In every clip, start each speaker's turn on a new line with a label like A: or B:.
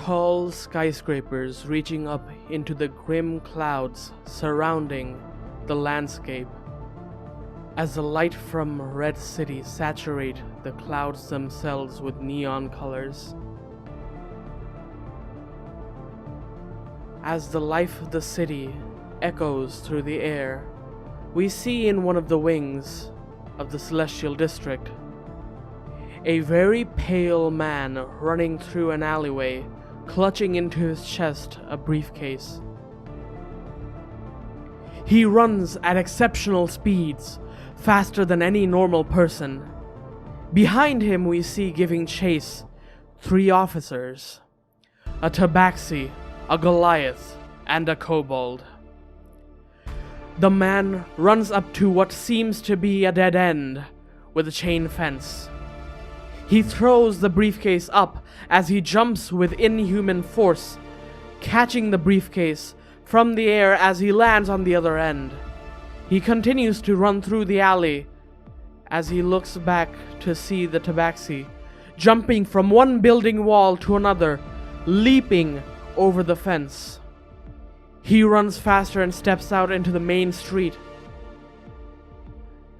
A: tall skyscrapers reaching up into the grim clouds surrounding the landscape. As the light from Red City saturate the clouds themselves with neon colors. As the life of the city echoes through the air, we see in one of the wings of the Celestial District a very pale man running through an alleyway, clutching into his chest a briefcase. He runs at exceptional speeds, faster than any normal person. Behind him we see giving chase 3 officers, a tabaxi, a Goliath, and a kobold. The man runs up to what seems to be a dead end with a chain fence. He throws the briefcase up as he jumps with inhuman force, catching the briefcase from the air as he lands on the other end. He continues to run through the alley as he looks back to see the tabaxi jumping from one building wall to another, leaping over the fence. He runs faster and steps out into the main street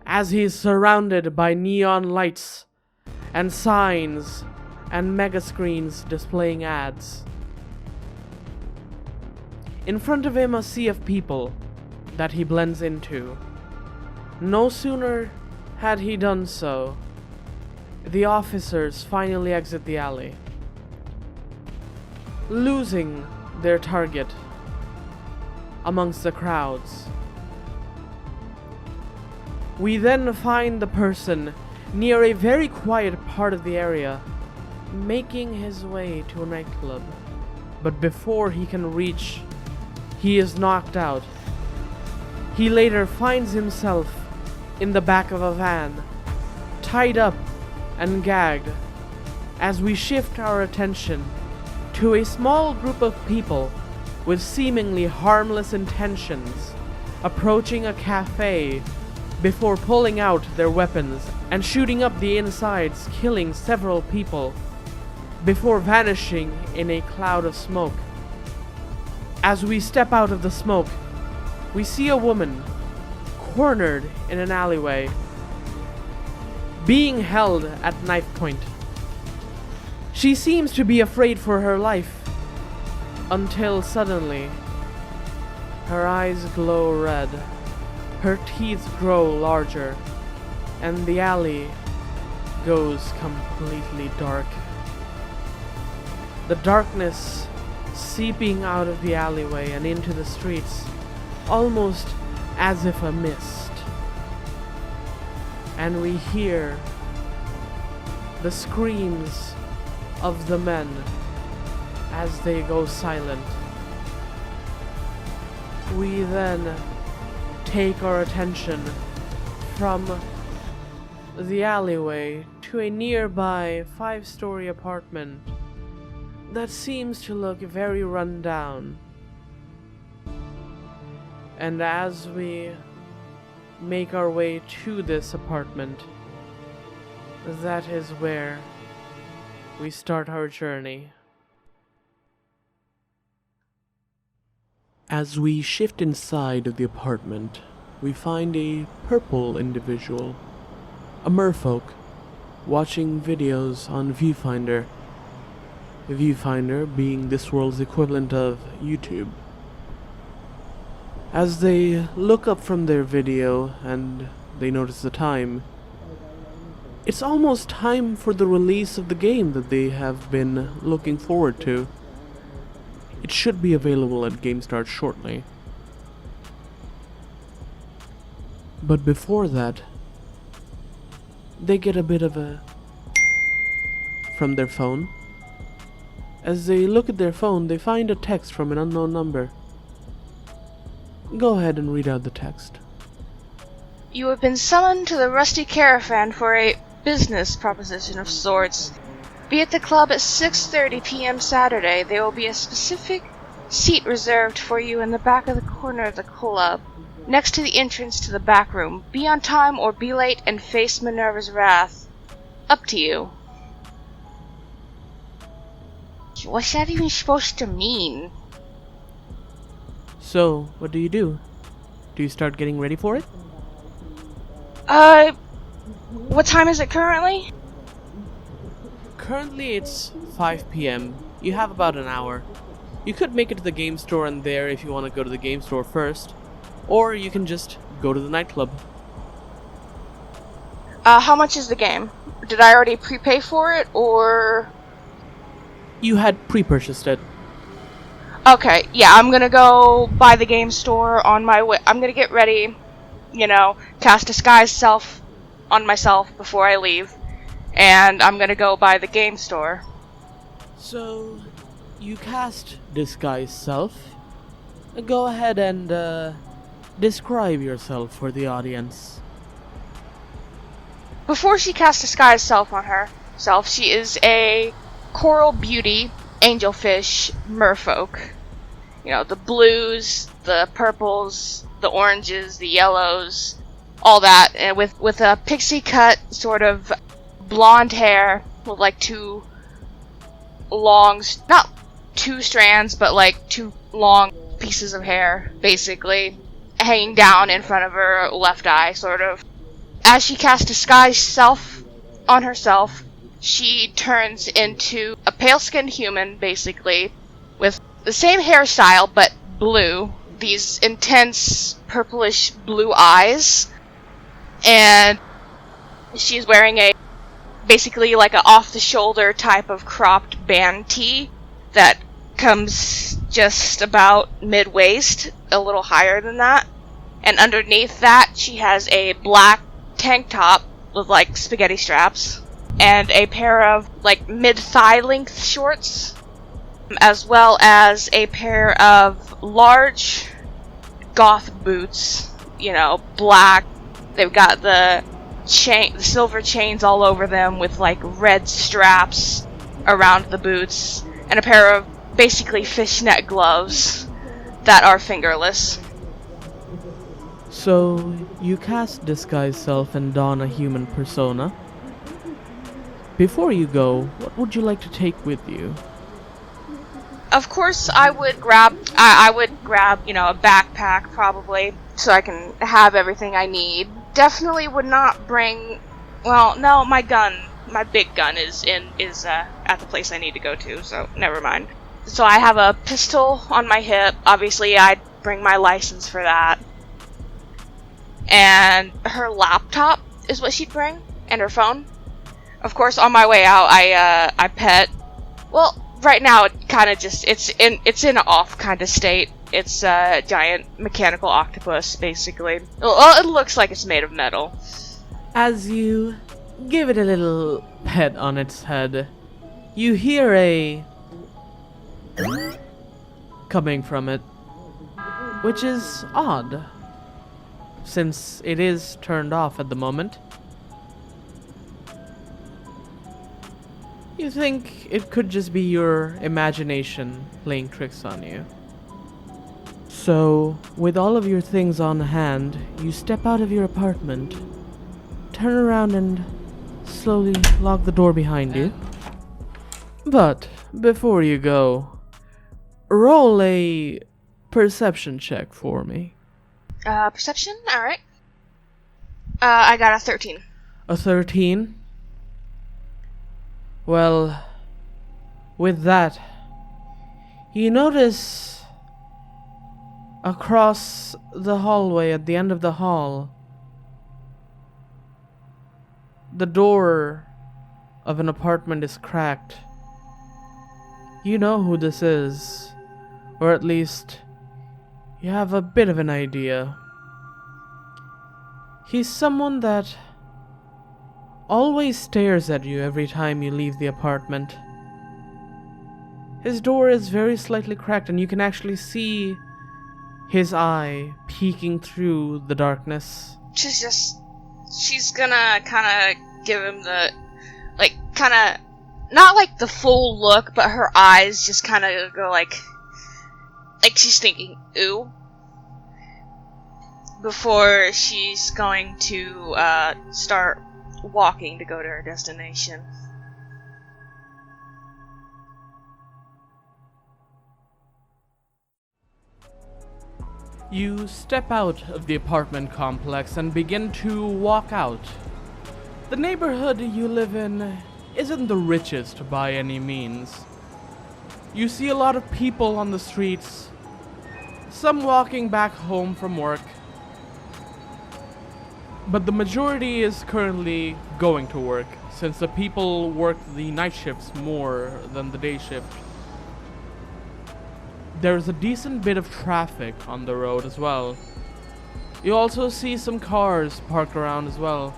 A: as he is surrounded by neon lights and signs and mega screens displaying ads. In front of him, a sea of people that he blends into. No sooner had he done so, the officers finally exit the alley, losing their target amongst the crowds. We then find the person near a very quiet part of the area, making his way to a nightclub. But before he can reach, he is knocked out. He later finds himself in the back of a van, tied up and gagged, as we shift our attention to a small group of people with seemingly harmless intentions approaching a cafe before pulling out their weapons and shooting up the insides, killing several people before vanishing in a cloud of smoke. As we step out of the smoke, we see a woman cornered in an alleyway, being held at knife point. She seems to be afraid for her life, until suddenly her eyes glow red, her teeth grow larger, and the alley goes completely dark. The darkness seeping out of the alleyway and into the streets, almost as if a mist. And we hear the screams of the men as they go silent. We then take our attention from the alleyway to a nearby 5-story apartment that seems to look very run down. And as we make our way to this apartment, that is where we start our journey. As we shift inside of the apartment, we find a purple individual, a merfolk, watching videos on Viewfinder. Viewfinder being this world's equivalent of YouTube. As they look up from their video and they notice the time, it's almost time for the release of the game that they have been looking forward to. It should be available at GameStart shortly. But before that, they get a bit of a from their phone. As they look at their phone, they find a text from an unknown number. Go ahead and read out the text.
B: You have been summoned to the Rusty Caravan for a business proposition of sorts. Be at the club at 6:30 p.m. Saturday. There will be a specific seat reserved for you in the back of the corner of the club, next to the entrance to the back room. Be on time or be late and face Minerva's wrath. Up to you. What's that even supposed to mean?
A: So, what do? Do you start getting ready for it?
B: What time is it currently?
A: Currently it's 5 p.m. You have about an hour. You could make it to the game store and there if you want to go to the game store first. Or you can just go to the nightclub.
B: How much is the game? Did I already prepay for it, or...
A: You had pre-purchased it.
B: Okay, yeah, I'm gonna go by the game store on my way. I'm gonna get ready, cast Disguise Self on myself before I leave. And I'm gonna go by the game store.
A: So, you cast Disguise Self. Go ahead and, describe yourself for the audience.
B: Before she casts Disguise Self on herself, she is a coral beauty, angelfish, merfolk. The blues, the purples, the oranges, the yellows, all that, and with a pixie cut, sort of blonde hair, with like two long, not two strands, but like two long pieces of hair, basically, hanging down in front of her left eye, sort of. As she casts Disguise Self on herself, she turns into a pale-skinned human, basically, with the same hairstyle, but blue. These intense purplish blue eyes. And she's wearing basically like a off-the-shoulder type of cropped band tee that comes just about mid-waist, a little higher than that. And underneath that, she has a black tank top with like spaghetti straps and a pair of like mid-thigh length shorts, as well as a pair of large goth boots, black. They've got the silver chains all over them with like red straps around the boots, and a pair of basically fishnet gloves that are fingerless.
A: So, you cast Disguise Self and don a human persona. Before you go, what would you like to take with you?
B: Of course, I would grab a backpack probably, so I can have everything I need. Definitely would not bring. Well, no, my big gun is at the place I need to go to, so never mind. So I have a pistol on my hip. Obviously, I'd bring my license for that. And her laptop is what she'd bring, and her phone. Of course, on my way out, I pet. Well, right now it kind of just it's in an off kind of state. It's a giant mechanical octopus, basically. Well, it looks like it's made of metal.
A: As you give it a little pet on its head, you hear a coming from it, which is odd, since it is turned off at the moment. You think it could just be your imagination playing tricks on you. So, with all of your things on hand, you step out of your apartment, turn around and slowly lock the door behind you. But, before you go, roll a perception check for me.
B: Perception? Alright. I got a 13.
A: A 13? Well, with that, you notice across the hallway at the end of the hall, the door of an apartment is cracked. You know who this is, or at least you have a bit of an idea. He's someone that always stares at you every time you leave the apartment. His door is very slightly cracked and you can actually see his eye peeking through the darkness.
B: She's gonna kinda give him the, not like the full look, but her eyes just kinda go like she's thinking, ooh. Before she's going to, start walking to go to her destination.
A: You step out of the apartment complex and begin to walk out. The neighborhood you live in isn't the richest by any means. You see a lot of people on the streets, some walking back home from work, but the majority is currently going to work, since the people work the night shifts more than the day shift. There's a decent bit of traffic on the road as well. You also see some cars parked around as well.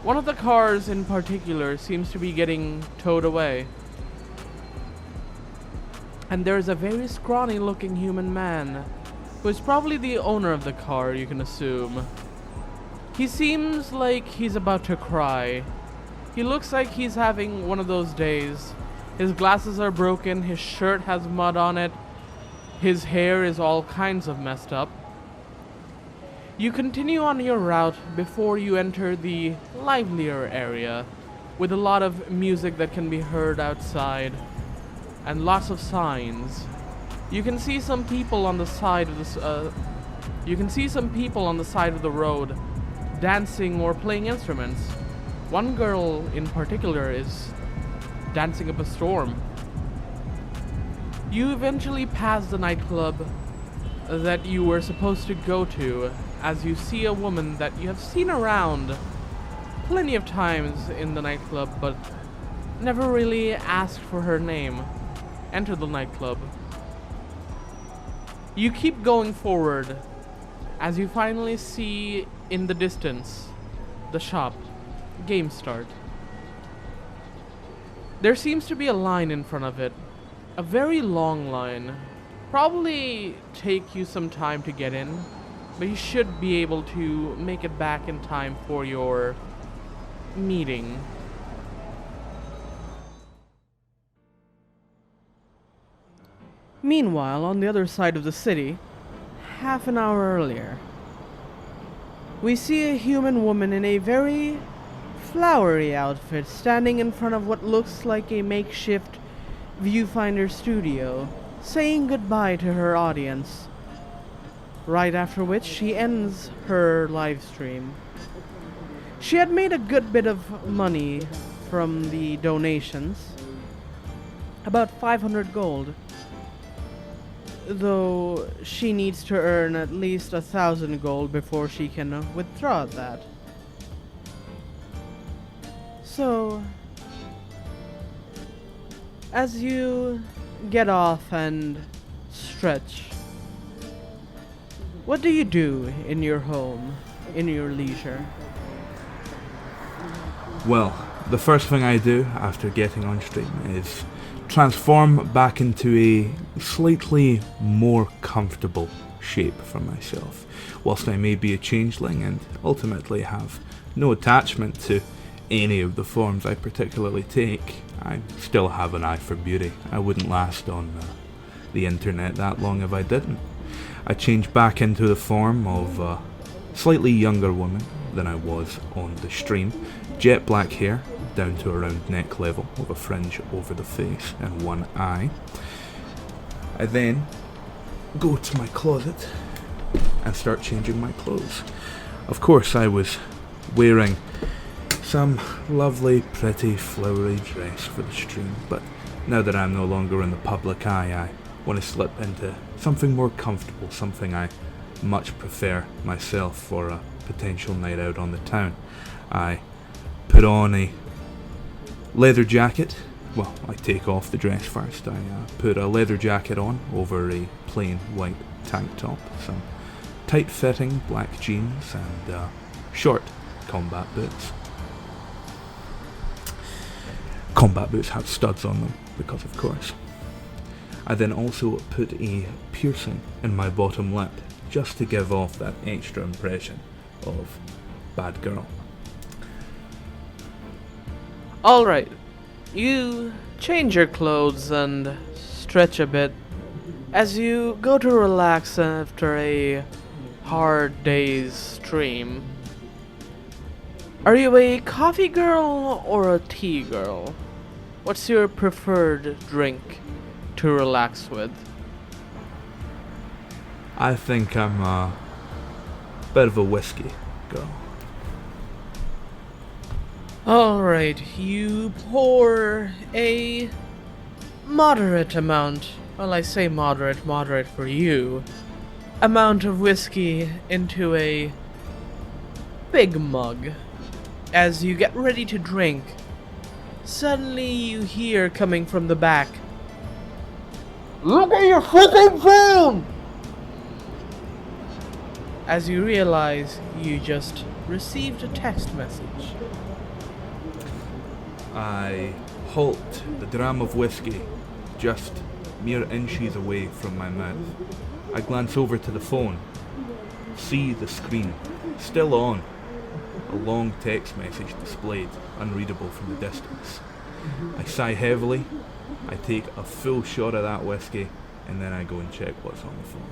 A: One of the cars in particular seems to be getting towed away. And there's a very scrawny looking human man, who is probably the owner of the car, you can assume. He seems like he's about to cry. He looks like he's having one of those days. His glasses are broken, his shirt has mud on it, his hair is all kinds of messed up. You continue on your route before you enter the livelier area, with a lot of music that can be heard outside, and lots of signs. You can see some people on the side of the road, dancing or playing instruments. One girl in particular is dancing up a storm. You eventually pass the nightclub that you were supposed to go to, as you see a woman that you have seen around plenty of times in the nightclub, but never really asked for her name. Enter the nightclub. You keep going forward as you finally see in the distance the shop, Game Start. There seems to be a line in front of it, a very long line. Probably take you some time to get in, but you should be able to make it back in time for your meeting. Meanwhile, on the other side of the city, half an hour earlier, we see a human woman in a very flowery outfit standing in front of what looks like a makeshift viewfinder studio, saying goodbye to her audience, right after which she ends her live stream. She had made a good bit of money from the donations, about 500 gold, though she needs to earn at least 1,000 gold before she can withdraw that. So, as you get off and stretch, what do you do in your home, in your leisure?
C: Well, the first thing I do after getting on stream is transform back into a slightly more comfortable shape for myself. Whilst I may be a changeling and ultimately have no attachment to any of the forms I particularly take, I still have an eye for beauty. I wouldn't last on the internet that long if I didn't. I change back into the form of a slightly younger woman than I was on the stream. Jet black hair down to around neck level with a fringe over the face and one eye. I then go to my closet and start changing my clothes. Of course, I was wearing some lovely, pretty, flowery dress for the stream, but now that I'm no longer in the public eye, I want to slip into something more comfortable, something I much prefer myself for a potential night out on the town. I put on a leather jacket. Well, I take off the dress first. I put a leather jacket on over a plain white tank top, some tight-fitting black jeans, and short combat boots. Combat boots have studs on them, because of course. I then also put a piercing in my bottom lip, just to give off that extra impression of bad girl.
A: Alright, you change your clothes and stretch a bit as you go to relax after a hard day's stream. Are you a coffee girl or a tea girl? What's your preferred drink to relax with?
C: I think I'm a bit of a whiskey girl.
A: Alright, you pour a moderate amount, well, I say moderate for you, amount of whiskey into a big mug. As you get ready to drink, suddenly you hear coming from the back, "Look at your freaking phone!" As you realize you just received a text message.
C: I halt the dram of whiskey just mere inches away from my mouth. I glance over to the phone, see the screen, still on, a long text message displayed, unreadable from the distance. I sigh heavily, I take a full shot of that whiskey, and then I go and check what's on the phone.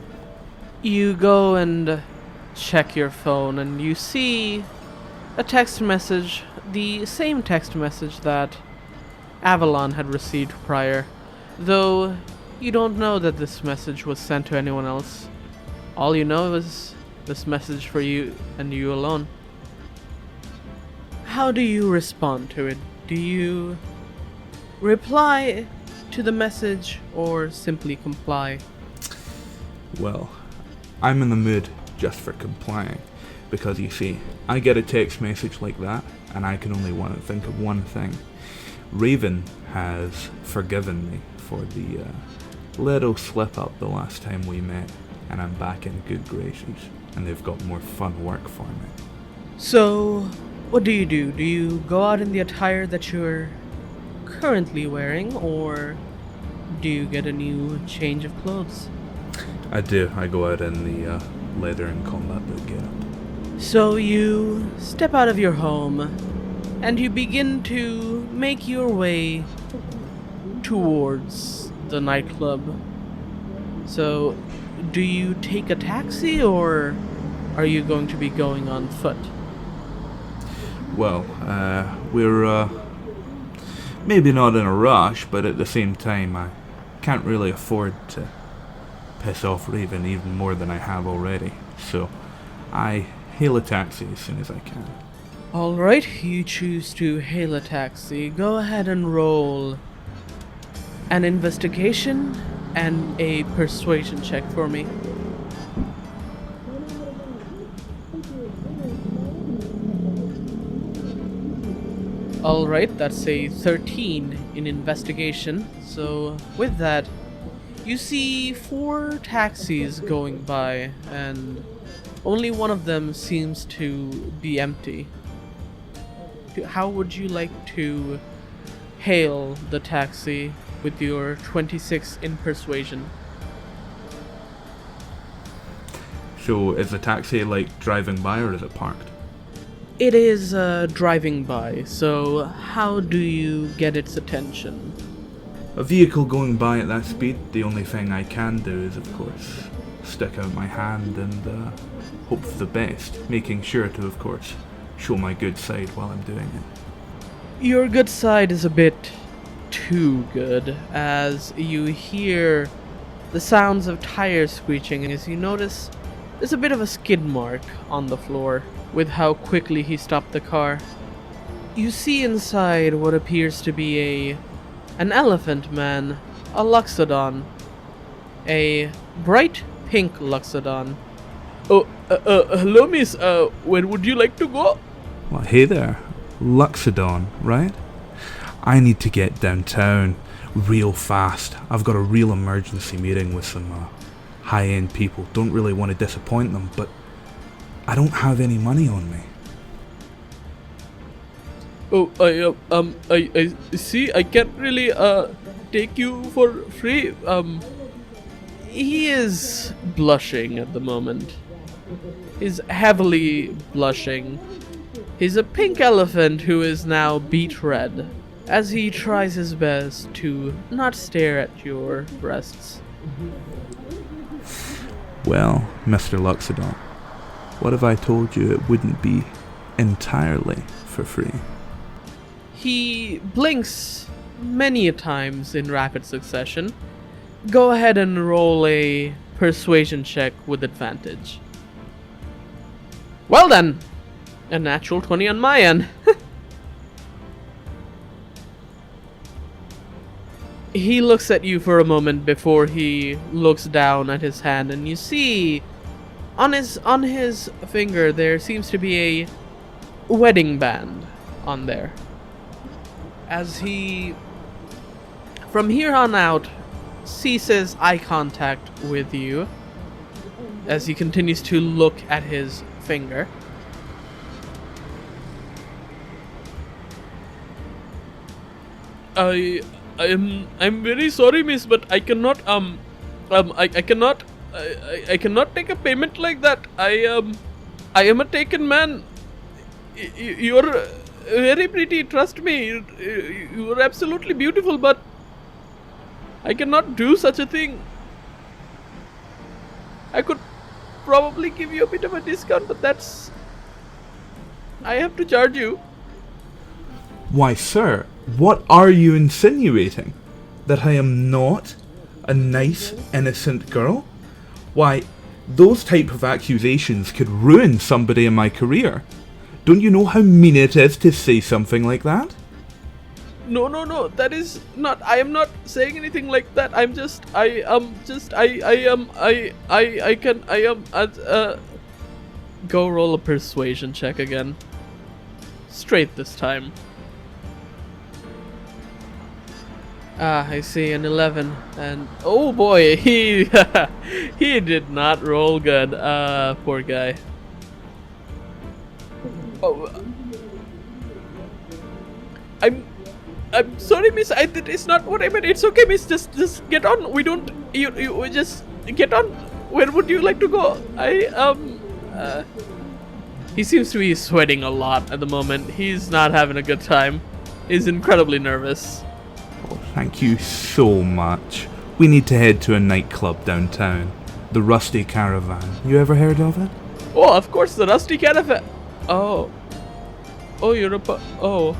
A: You go and check your phone and you see a text message, the same text message that Avalon had received prior, though you don't know that this message was sent to anyone else. All you know is this message for you and you alone. How do you respond to it? Do you reply to the message or simply comply?
C: Well, I'm in the mood just for complying, because you see, I get a text message like that, and I can only think of one thing. Raven has forgiven me for the little slip up the last time we met, and I'm back in good graces, and they've got more fun work for me.
A: So, what do? Do you go out in the attire that you're currently wearing, or do you get a new change of clothes?
C: I do. I go out in the leather and combat boot getup.
A: So you step out of your home, and you begin to make your way towards the nightclub. So, do you take a taxi, or are you going to be going on foot?
C: Well, we're maybe not in a rush, but at the same time, I can't really afford to piss off Raven even more than I have already. So, I hail a taxi as soon as I can.
A: Alright, you choose to hail a taxi. Go ahead and roll an investigation and a persuasion check for me. Alright, that's a 13 in investigation. So, with that, you see 4 taxis going by, and only one of them seems to be empty. How would you like to hail the taxi with your 26 in persuasion?
C: So, is the taxi like driving by or is it parked?
A: It is driving by, so how do you get its attention?
C: A vehicle going by at that speed, the only thing I can do is, of course, stick out my hand and hope for the best, making sure to, of course, show my good side while I'm doing it.
A: Your good side is a bit too good, as you hear the sounds of tires screeching, as you notice there's a bit of a skid mark on the floor with how quickly he stopped the car. You see inside what appears to be an elephant man, a Luxodon, a bright pink Luxodon. Oh, hello miss, where would you like to go?
C: Well, hey there, Luxodon, right? I need to get downtown real fast. I've got a real emergency meeting with some high-end people. Don't really want to disappoint them, but I don't have any money on me.
A: Oh, I see, I can't really, take you for free. He is blushing at the moment. He's heavily blushing. He's a pink elephant who is now beet red, as he tries his best to not stare at your breasts.
C: Well, Mr. Luxodon, what if I told you it wouldn't be entirely for free?
A: He blinks many a times in rapid succession. Go ahead and roll a persuasion check with advantage. Well then, a natural 20 on my end. He looks at you for a moment before he looks down at his hand, and you see on his finger there seems to be a wedding band on there. As he, from here on out, ceases eye contact with you as he continues to look at his finger. I'm very sorry, miss, but I cannot I cannot take a payment like that. I am a taken man. You're very pretty, trust me. You're absolutely beautiful, but I cannot do such a thing. I could probably give you a bit of a discount, but I have to charge you.
C: Why, sir, what are you insinuating? That I am not a nice, innocent girl? Why, those type of accusations could ruin somebody in my career. Don't you know how mean it is to say something like that?
A: No, that is not, I am not saying anything like that. I'm just, go roll a persuasion check again. Straight this time. I see an 11, and oh boy, he he did not roll good. Poor guy. Oh, I'm sorry, miss. It's not what I meant. It's okay, miss. Just get on. We don't. You just get on. Where would you like to go? He seems to be sweating a lot at the moment. He's not having a good time. He's incredibly nervous.
C: Oh, thank you so much. We need to head to a nightclub downtown. The Rusty Caravan. You ever heard of it?
A: Oh, of course, the Rusty Caravan. Oh, you're oh.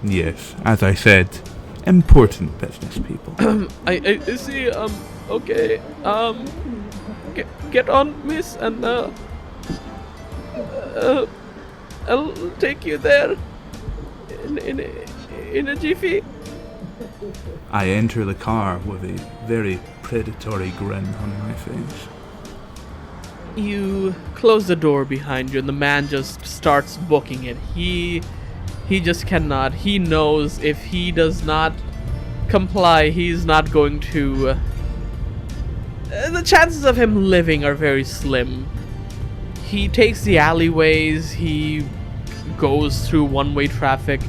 C: Yes, as I said, important business people.
A: I see. Okay. Get on, miss, and I'll take you there in a jiffy.
C: I enter the car with a very predatory grin on my face.
A: You close the door behind you, and the man just starts booking it. He just cannot. He knows if he does not comply, he's not going to. The chances of him living are very slim. He takes the alleyways. He goes through one-way traffic.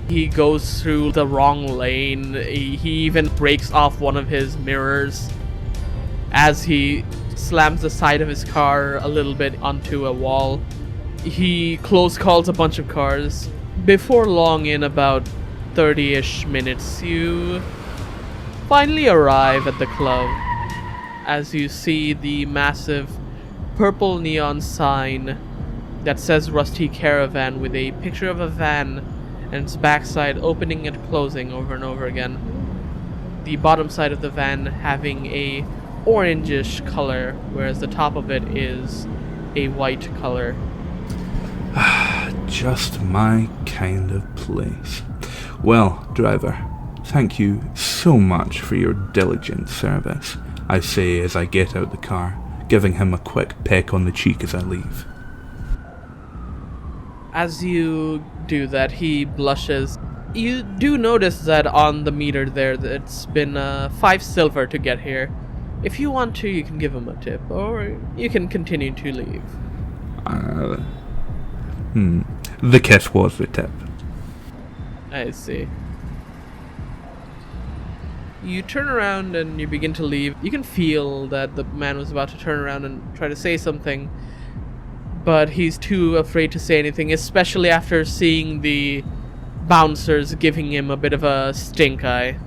A: He goes through the wrong lane. He even breaks off one of his mirrors as he slams the side of his car a little bit onto a wall. He close calls a bunch of cars. Before long, in about 30-ish minutes, you finally arrive at the club as you see the massive purple neon sign that says Rusty Caravan with a picture of a van and its backside opening and closing over and over again. The bottom side of the van having a orangish color, whereas the top of it is a white color.
C: Just my kind of place. Well, driver, thank you so much for your diligent service, I say as I get out the car, giving him a quick peck on the cheek as I leave.
A: As you do that, he blushes. You do notice that on the meter there, that it's been 5 silver to get here. If you want to, you can give him a tip, or you can continue to leave.
C: The kiss was the tip.
A: I see. You turn around and you begin to leave. You can feel that the man was about to turn around and try to say something, but he's too afraid to say anything, especially after seeing the bouncers giving him a bit of a stink eye.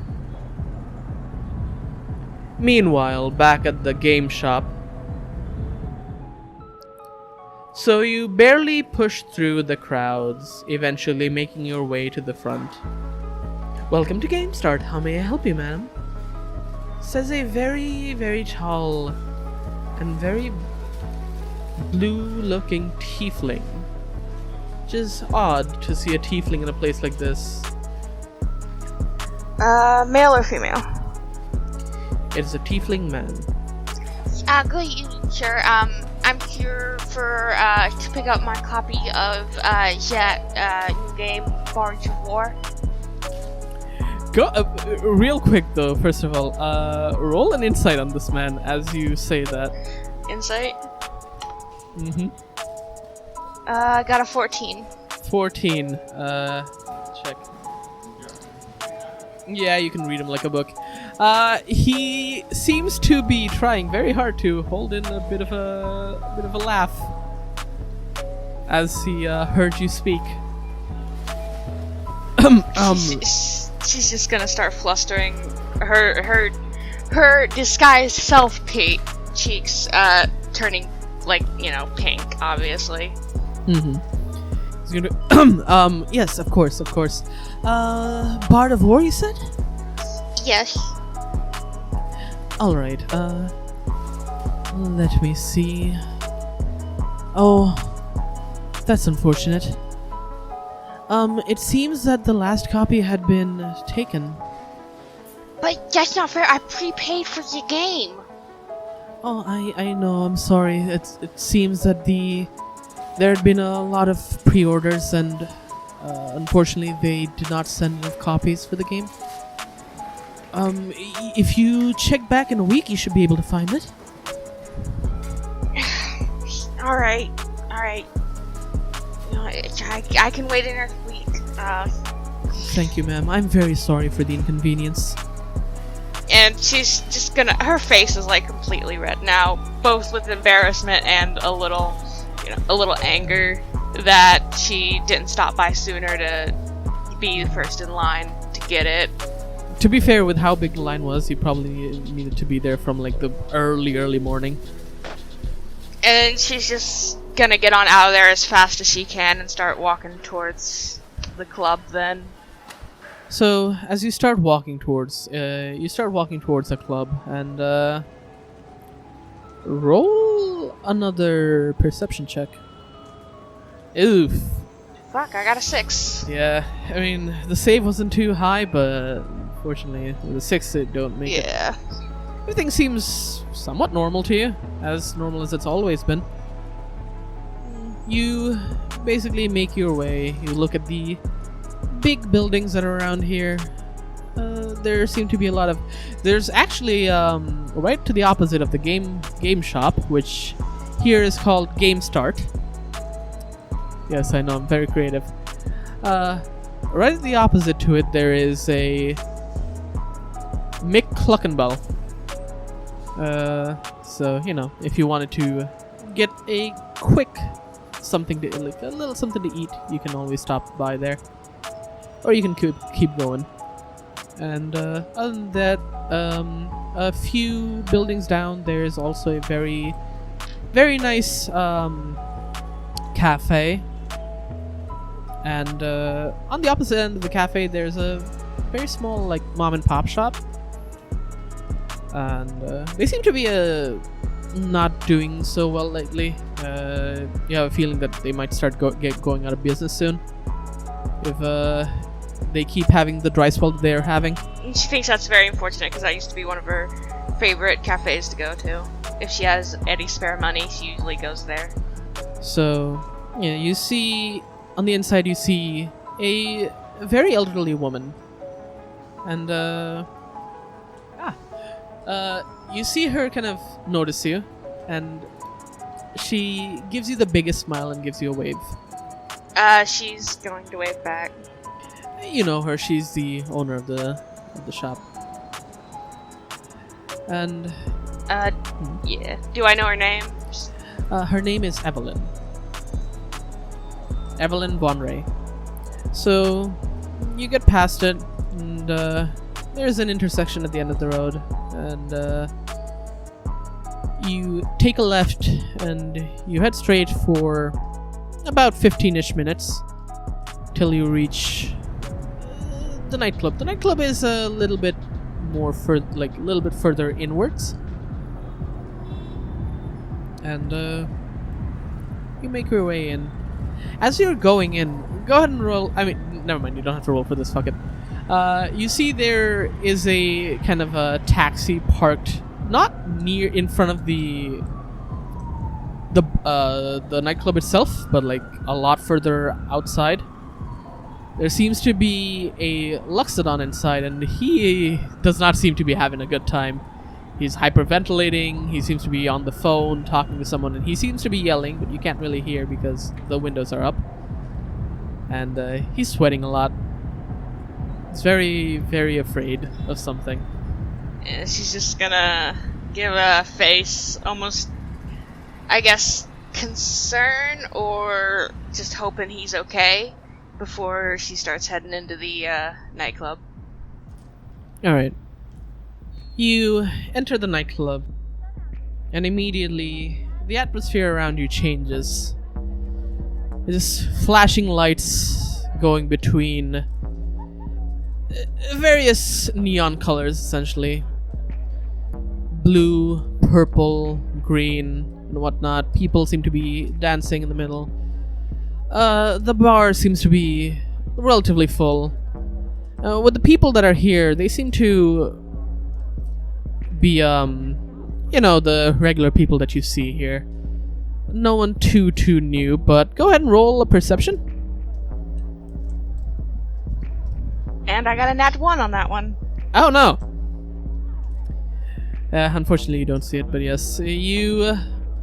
A: Meanwhile, back at the game shop, so you barely push through the crowds, eventually making your way to the front. Welcome to Game Start. How may I help you, madam? Says a very, very tall and very blue-looking tiefling. Which is odd to see a tiefling in a place like this.
B: Male or female?
A: It is a tiefling man.
B: Good evening, sir. I'm here for, to pick up my copy of, that, new game, Barge of War.
A: Go real quick though. First of all, roll an insight on this man as you say that.
B: Insight?
A: Mm-hmm.
B: Got a 14.
A: 14. Check. Yeah, you can read him like a book. He seems to be trying very hard to hold in a bit of a laugh as he heard you speak.
B: She's just gonna start flustering. Her disguised cheeks turning pink, obviously.
A: Mm-hmm. He's gonna yes, of course. Bard of War, you said?
B: Yes.
A: Alright, let me see. Oh, that's unfortunate. It seems that the last copy had been taken.
B: But that's not fair. I prepaid for the game.
A: Oh, I know, I'm sorry. It seems that there had been a lot of pre-orders and unfortunately they did not send enough copies for the game. If you check back in a week, you should be able to find it.
B: Alright. You know, I can wait another week.
A: Thank you, ma'am. I'm very sorry for the inconvenience.
B: And she's just gonna. Her face is like completely red now, both with embarrassment and a little anger that she didn't stop by sooner to be the first in line to get it.
A: To be fair, with how big the line was, you probably needed to be there from like the early morning.
B: And she's just gonna get on out of there as fast as she can and start walking towards the club then.
A: So, as you start walking towards the club, and roll another perception check. Oof.
B: Fuck, I got a 6.
A: Yeah, I mean, the save wasn't too high, but unfortunately, with a 6, it don't make it.
B: Yeah.
A: Everything seems somewhat normal to you, as normal as it's always been. You basically make your way, you look at the big buildings that are around here. There seem to be a lot of... There's actually, right to the opposite of the game shop, which here is called Game Start. Yes, I know, I'm very creative. Right at the opposite to it, there is a Mick Cluckenbell. So, you know, if you wanted to get a quick something to, like a little something to eat, you can always stop by there. Or you can keep going. And other than that, a few buildings down, there's also a very, very nice cafe. And on the opposite end of the cafe, there's a very small, like, mom and pop shop. And they seem to be not doing so well lately. You have a feeling that they might start going out of business soon if they keep having the dry spell that they're having.
B: She thinks that's very unfortunate because that used to be one of her favorite cafes to go to. If she has any spare money, she usually goes there.
A: So, yeah, you see on the inside, you see a very elderly woman, and you see her kind of notice you, and she gives you the biggest smile and gives you a wave.
B: She's going to wave back.
A: You know her, she's the owner of the shop. And
B: yeah. Do I know her name?
A: her name is Evelyn. Evelyn Bonray. So you get past it, and there's an intersection at the end of the road, and you take a left and you head straight for about 15-ish minutes till you reach the nightclub. The nightclub is a little bit more a little bit further inwards.
D: and you make your way in. As you're going in, go ahead and roll. I mean, never mind. You don't have to roll for this. Fuck it. You see there is a kind of a taxi parked not near in front of the nightclub itself, but like a lot further outside. There seems to be a Luxodon inside, and he does not seem to be having a good time. He's hyperventilating, he seems to be on the phone talking to someone, and he seems to be yelling, but you can't really hear because the windows are up. And he's sweating a lot. He's very, very afraid of something.
B: And she's just gonna give a face, almost, I guess, concern or just hoping he's okay before she starts heading into the nightclub.
D: Alright. You enter the nightclub, and immediately the atmosphere around you changes. There's flashing lights going between various neon colors, essentially. Blue, purple, green, and whatnot. People seem to be dancing in the middle. The bar seems to be relatively full. With the people that are here, they seem to be, the regular people that you see here. No one too new, but go ahead and roll a perception.
B: And I got a nat 1 on that one.
D: Oh no! Unfortunately, you don't see it, but yes. You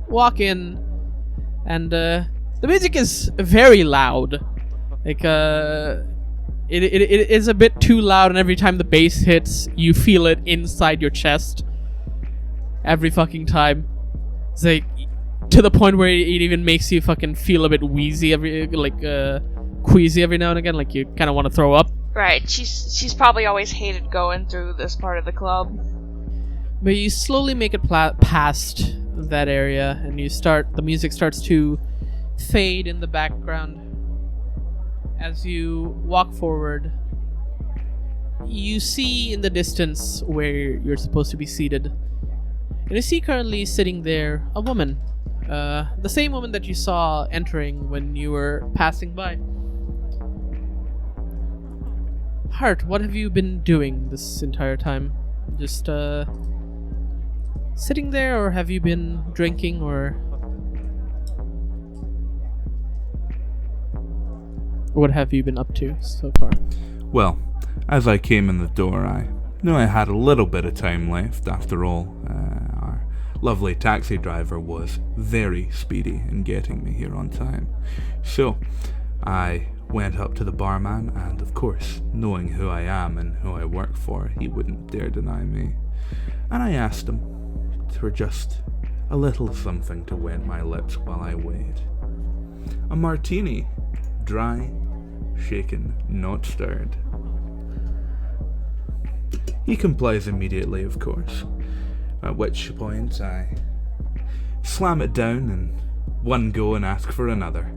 D: walk in, and the music is very loud. Like, it is a bit too loud, and every time the bass hits, you feel it inside your chest. Every fucking time. It's like, to the point where it even makes you fucking feel a bit wheezy queasy every now and again, like you kind of want to throw up.
B: Right, she's probably always hated going through this part of the club.
D: But you slowly make it past that area, and the music starts to fade in the background. As you walk forward, you see in the distance where you're supposed to be seated. And you see currently sitting there a woman. The same woman that you saw entering when you were passing by. Hart, what have you been doing this entire time? Just sitting there, or have you been drinking, or what have you been up to so far?
C: Well, as I came in the door, I knew I had a little bit of time left. After all, our lovely taxi driver was very speedy in getting me here on time. So, I went up to the barman, and of course, knowing who I am and who I work for, he wouldn't dare deny me. And I asked him for just a little something to wet my lips while I wait. A martini, dry, shaken, not stirred. He complies immediately, of course, at which point I slam it down in one go and ask for another.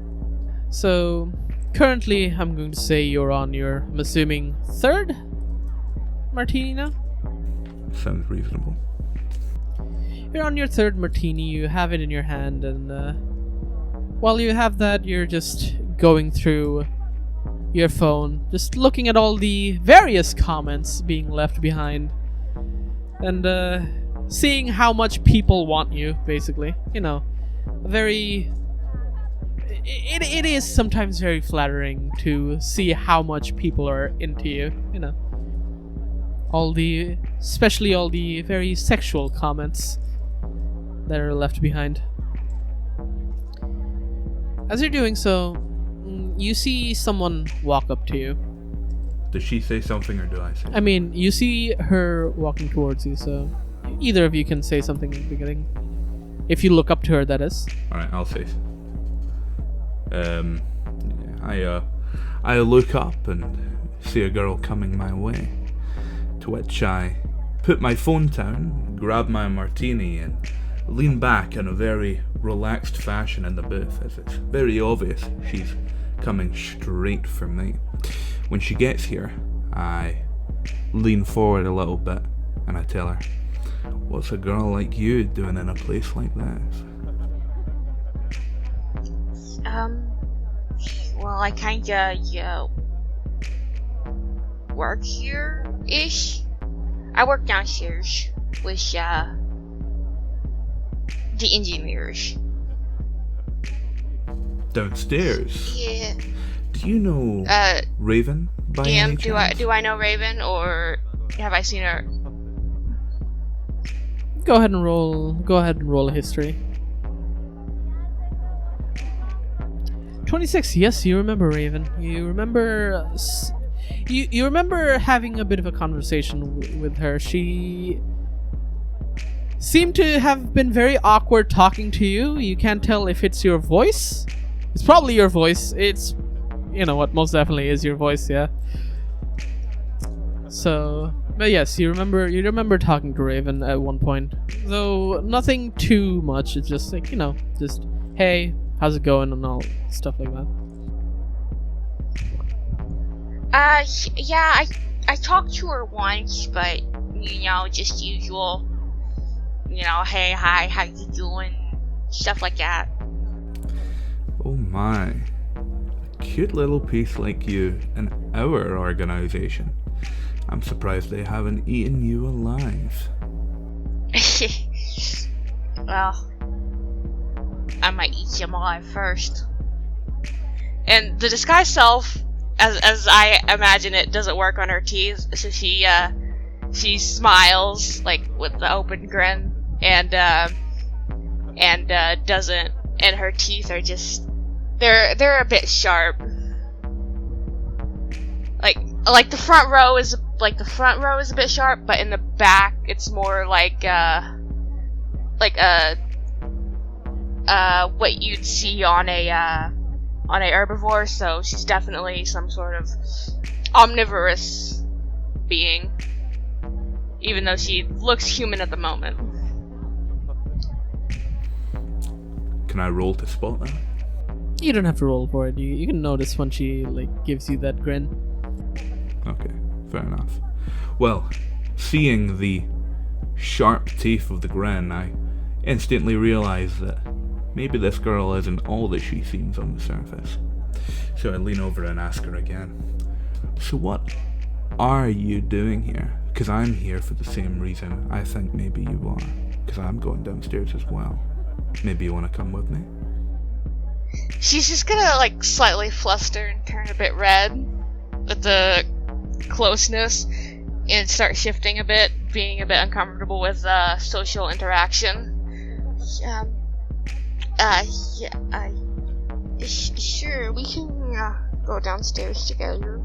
D: So, currently, I'm going to say you're on your, I'm assuming, third martini now?
C: Sounds reasonable.
D: You're on your third martini, you have it in your hand, and while you have that, you're just going through your phone, just looking at all the various comments being left behind, and seeing how much people want you, basically. You know, very... It is sometimes very flattering to see how much people are into you, you know. Especially all the very sexual comments that are left behind. As you're doing so, you see someone walk up to you.
C: Does she say something, or do I say something?
D: I mean, you see her walking towards you, so either of you can say something in the beginning. If you look up to her, that is.
C: Alright, I'll say. I look up and see a girl coming my way, to which I put my phone down, grab my martini, and lean back in a very relaxed fashion in the booth, as it's very obvious she's coming straight for me. When she gets here, I lean forward a little bit and I tell her, "What's a girl like you doing in a place like this?"
B: Well, I kinda, work here-ish. I work downstairs with, the engineers.
C: Downstairs?
B: Yeah.
C: Do you know Raven by any
B: DM,
C: chance?
B: do I know Raven, or have I seen her?
D: Go ahead and roll a history. 26. Yes, you remember Raven. You remember you remember having a bit of a conversation with her. She seemed to have been very awkward talking to you. You can't tell if it's your voice. It's probably your voice. It's, you know what, most definitely is your voice, yeah. So, but yes, you remember talking to Raven at one point. Though nothing too much. It's just like, just, hey, how's it going, and all stuff like that.
B: Yeah, I talked to her once, but, just usual, hey, hi, how you doing, stuff like that.
C: Oh my. A cute little piece like you in our organization. I'm surprised they haven't eaten you alive.
B: Well, I might eat him alive first. And the disguise self, as I imagine it, doesn't work on her teeth, so she smiles, like, with the open grin, and doesn't, and her teeth are just, they're a bit sharp. Like the front row is a bit sharp, but in the back it's more like what you'd see on a herbivore. So she's definitely some sort of omnivorous being, even though she looks human at the moment.
C: Can I roll to spot that?
D: You don't have to roll for it. You can notice when she gives you that grin.
C: Okay, fair enough. Well, seeing the sharp teeth of the grin, I instantly realize that maybe this girl isn't all that she seems on the surface. So I lean over and ask her again. So what are you doing here? Because I'm here for the same reason I think maybe you are. Because I'm going downstairs as well. Maybe you want to come with me?
B: She's just gonna slightly fluster and turn a bit red with the closeness and start shifting a bit, being a bit uncomfortable with social interaction. Sure, we can go downstairs together.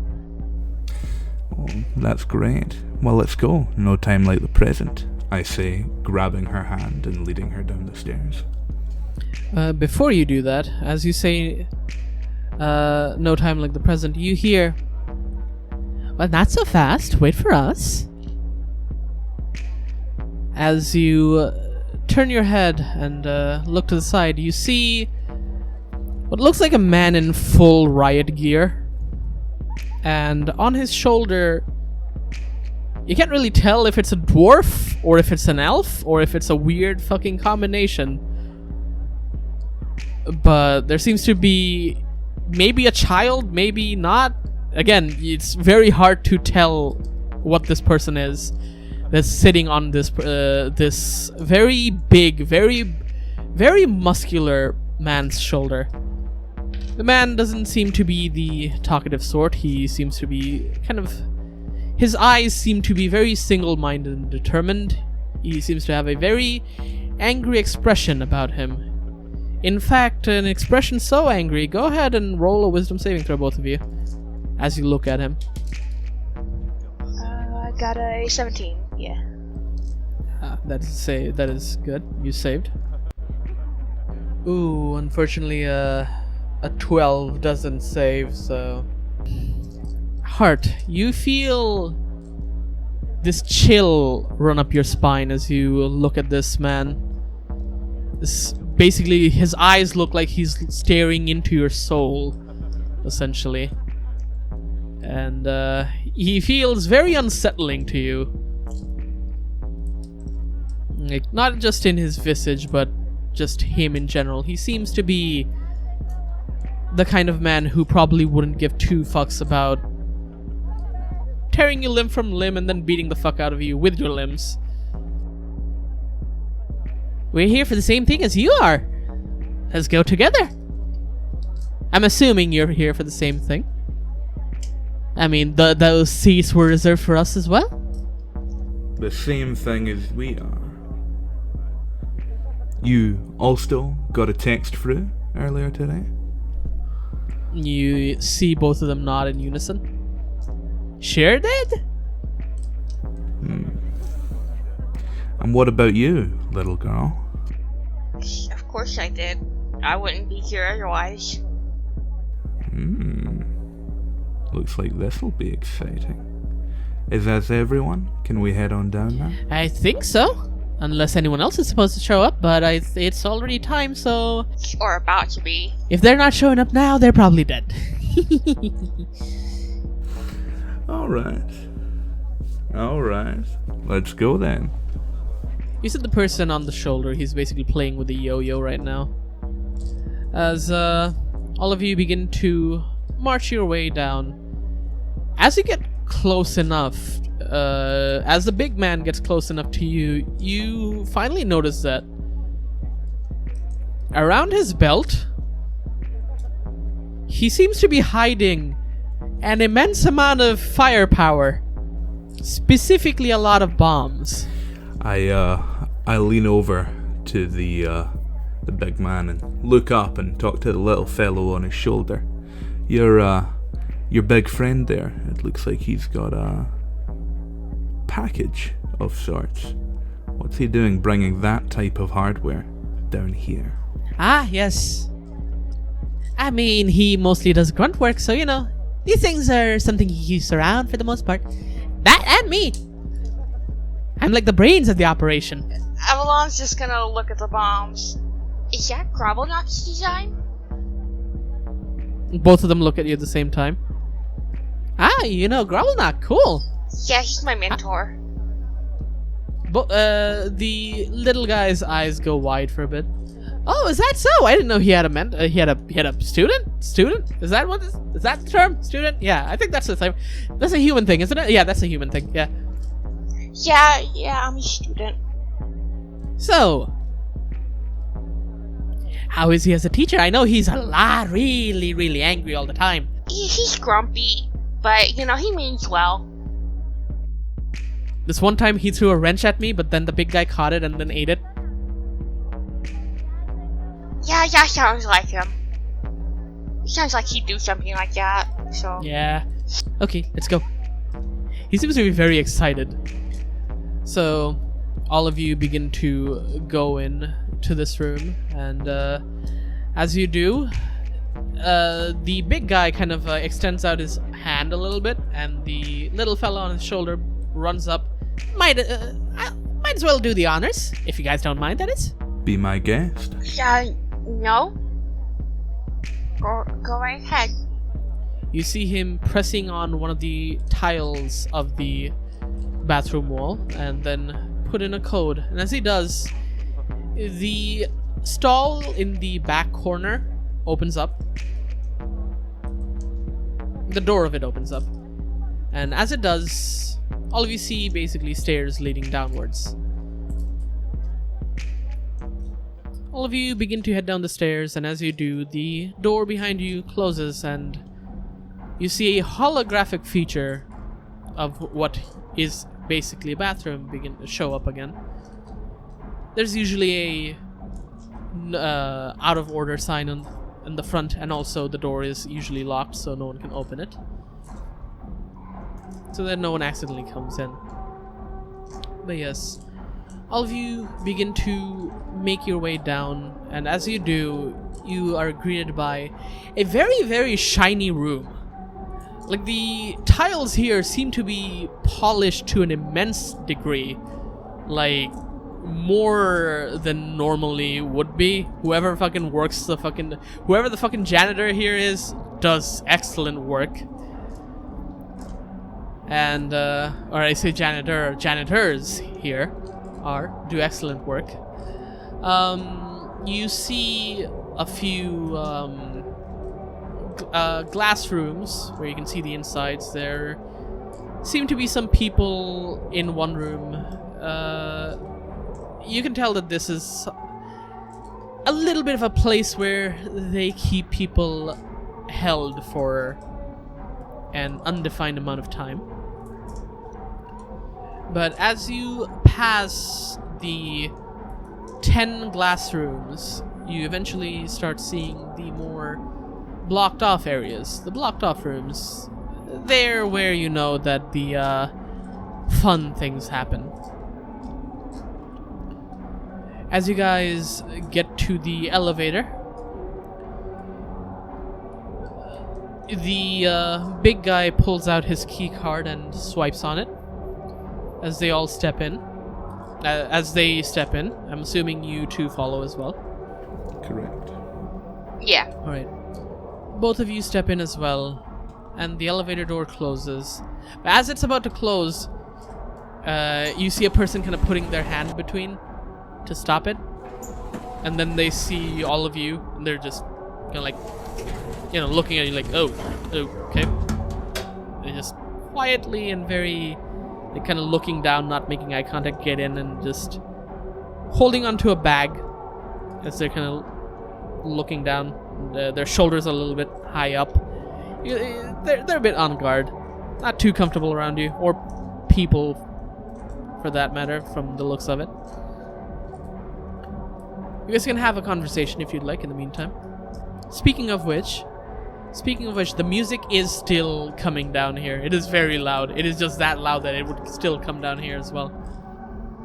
C: Oh, that's great. Well, let's go. No time like the present, I say, grabbing her hand and leading her down the stairs.
D: Before you do that, as you say, no time like the present, you hear, well, not so fast, wait for us. As you turn your head and look to the side, you see what looks like a man in full riot gear. And on his shoulder, you can't really tell if it's a dwarf, or if it's an elf, or if it's a weird fucking combination. But there seems to be maybe a child, maybe not. Again, it's very hard to tell what this person is that's sitting on this this very big, very muscular man's shoulder. The man doesn't seem to be the talkative sort. He seems to be his eyes seem to be very single-minded and determined. He seems to have a very angry expression about him. In fact, an expression so angry, go ahead and roll a wisdom saving throw, both of you, as you look at him.
B: I got a 17, yeah.
D: That is good. You saved. Ooh, unfortunately, a 12 doesn't save, so... Heart, you feel this chill run up your spine as you look at this man. Basically, his eyes look like he's staring into your soul, essentially. And he feels very unsettling to you. Not just in his visage, but just him in general. He seems to be the kind of man who probably wouldn't give two fucks about tearing you limb from limb and then beating the fuck out of you with your limbs. We're here for the same thing as you are. Let's go together. I'm assuming you're here for the same thing. I mean, those seats were reserved for us as well.
C: The same thing as we are. You also got a text through earlier today?
D: You see both of them nod in unison. Sure did?
C: And what about you, little girl?
B: Of course I did. I wouldn't be here otherwise.
C: Looks like this'll be exciting. Is that everyone? Can we head on down now?
D: I think so. Unless anyone else is supposed to show up, but it's already time, so...
B: Or about to be.
D: If they're not showing up now, they're probably dead.
C: Alright. Let's go then.
D: You see the person on the shoulder, he's basically playing with the yo-yo right now. As all of you begin to march your way down. As you get close enough, as the big man gets close enough to you, you finally notice that around his belt, he seems to be hiding an immense amount of firepower. Specifically a lot of bombs.
C: I lean over to the big man and look up and talk to the little fellow on his shoulder. Your big friend there, it looks like he's got a package of sorts. What's he doing bringing that type of hardware down here?
D: Ah, yes. I mean, he mostly does grunt work, so you know, these things are something he keeps around for the most part. That and me. I'm like the brains of the operation.
B: Avalon's just gonna look at the bombs. Is that Gravelknot's design?
D: Both of them look at you at the same time. Ah, you know Gravelknot, cool.
B: Yeah, he's my mentor.
D: But the little guy's eyes go wide for a bit. Oh, is that so? I didn't know he had a he had a student. Student? Is that what is that the term? Student? Yeah, I think that's the thing. That's a human thing, isn't it? Yeah, that's a human thing. Yeah.
B: Yeah, I'm a student.
D: So, how is he as a teacher? I know he's a lot, really angry all the time.
B: He's grumpy, but you know he means well.
D: This one time he threw a wrench at me, but then the big guy caught it and then ate it.
B: Yeah, sounds like him. Sounds like he'd do something like that, so...
D: Yeah. Okay, let's go. He seems to be very excited. So, all of you begin to go in to this room, and as you do, the big guy kind of extends out his hand a little bit, and the little fella on his shoulder runs up. Might as well do the honors, if you guys don't mind, that is.
C: Be my guest.
B: No. Go right ahead.
D: You see him pressing on one of the tiles of the bathroom wall and then put in a code. And as he does, the stall in the back corner opens up. The door of it opens up. And as it does, all of you see basically stairs leading downwards. All of you begin to head down the stairs, and as you do, the door behind you closes and you see a holographic feature of what is basically a bathroom begin to show up again. There's usually a out of order sign in the front, and also the door is usually locked so no one can open it, so that no one accidentally comes in. But yes, all of you begin to make your way down, and as you do, you are greeted by a very shiny room. Like, the tiles here seem to be polished to an immense degree, like more than normally would be. Whoever the fucking janitor here is does excellent work. And or I say janitors here do excellent work. You see a few glass rooms where you can see the insides. There seem to be some people in one room. You can tell that this is a little bit of a place where they keep people held for an undefined amount of time. But as you pass the 10 glass rooms, you eventually start seeing the more blocked off areas. The blocked off rooms, they're where you know that the fun things happen. As you guys get to the elevator, the big guy pulls out his key card and swipes on it as they all step in. As they step in, I'm assuming you two follow as well.
C: Correct.
B: Yeah.
D: Alright. Both of you step in as well, and the elevator door closes. But as it's about to close, you see a person kind of putting their hand between to stop it. And then they see all of you, and they're just kind of like, looking at you like, oh, okay. They just quietly and very, like, kind of looking down, not making eye contact, get in and just holding onto a bag as they're kind of looking down. Their shoulders are a little bit high up. They're a bit on guard. Not too comfortable around you, or people for that matter, from the looks of it. You guys can have a conversation if you'd like in the meantime. Speaking of which, the music is still coming down here. It is very loud. It is just that loud that it would still come down here as well.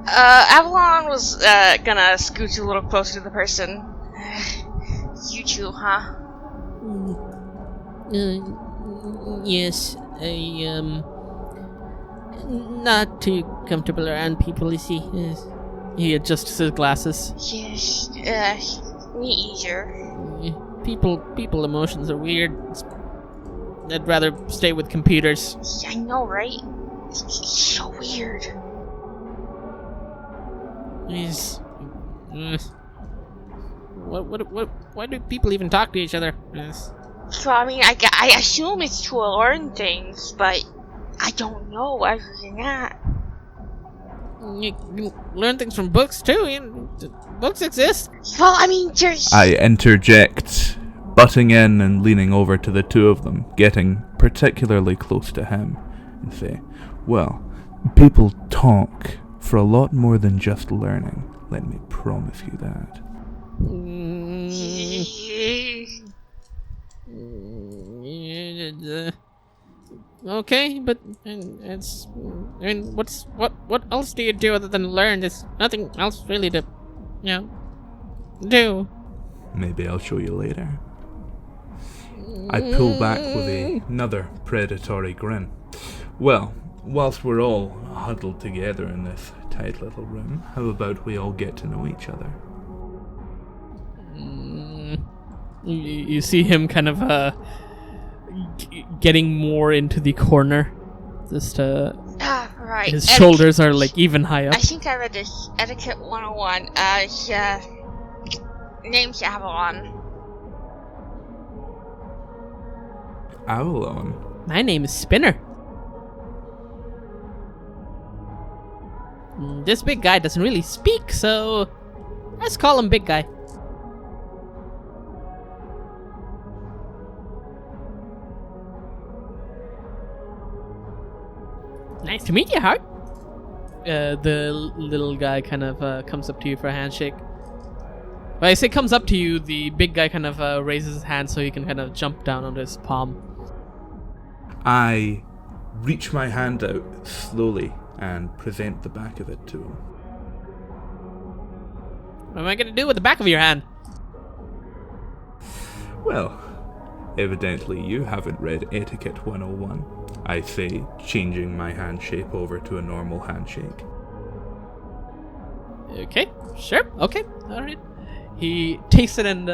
B: Avalon was gonna scooch a little closer to the person. You two, huh?
E: Yes, not too comfortable around people, you see.
D: He adjusts his glasses.
B: Yes, me either.
E: People emotions are weird.
D: I'd rather stay with computers.
B: I know, right? It's so weird.
E: Yes. Why do people even talk to each other? Yes.
B: So, I mean, I assume it's to learn things, but I don't know other than that.
E: You can learn things from books too. Books exist.
B: Well, I mean, there's...
C: I interject, butting in and leaning over to the two of them, getting particularly close to him, and say, well, people talk for a lot more than just learning. Let me promise you that.
E: Okay, but it's. I mean, what else do you do other than learn? There's nothing else really to, do.
C: Maybe I'll show you later. I pull back with another predatory grin. Well, whilst we're all huddled together in this tight little room, how about we all get to know each other?
D: You see him kind of getting more into the corner. Just
B: right.
D: his shoulders are like even high up.
B: I think I read this Etiquette 101. Name's Avalon.
C: Avalon?
E: My name is Spinner. This big guy doesn't really speak, so let's call him Big Guy. Nice to meet you, Hart.
D: The little guy kind of comes up to you for a handshake. When I say comes up to you, the big guy kind of raises his hand so he can kind of jump down onto his palm.
C: I reach my hand out slowly and present the back of it to him.
D: What am I going to do with the back of your hand?
C: Well, evidently you haven't read Etiquette 101, I say, changing my hand shape over to a normal handshake.
D: Okay, sure, okay, alright. He takes it and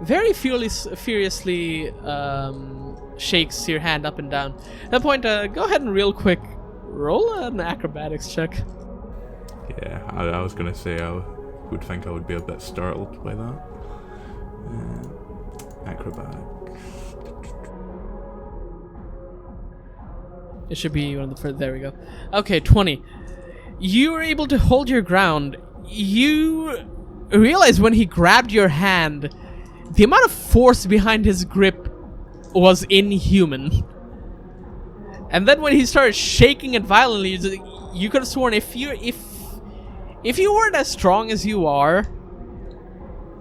D: very furiously shakes your hand up and down. At that point, go ahead and real quick roll an acrobatics check.
C: Yeah, I was going to say I would think I would be a bit startled by that. Acrobatics.
D: It should be one of the first. There we go. Okay, 20. You were able to hold your ground. You realize when he grabbed your hand, the amount of force behind his grip was inhuman. And then when he started shaking it violently, you could have sworn if you weren't as strong as you are,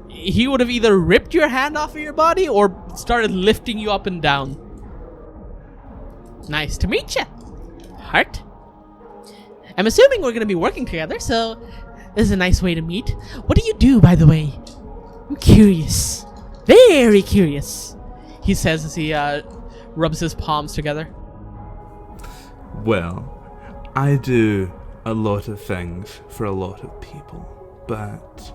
D: he would have either ripped your hand off of your body or started lifting you up and down. Nice to meet you, Heart. I'm assuming we're going to be working together, so this is a nice way to meet. What do you do, by the way? I'm curious. Very curious, he says as he rubs his palms together.
C: Well, I do a lot of things for a lot of people, but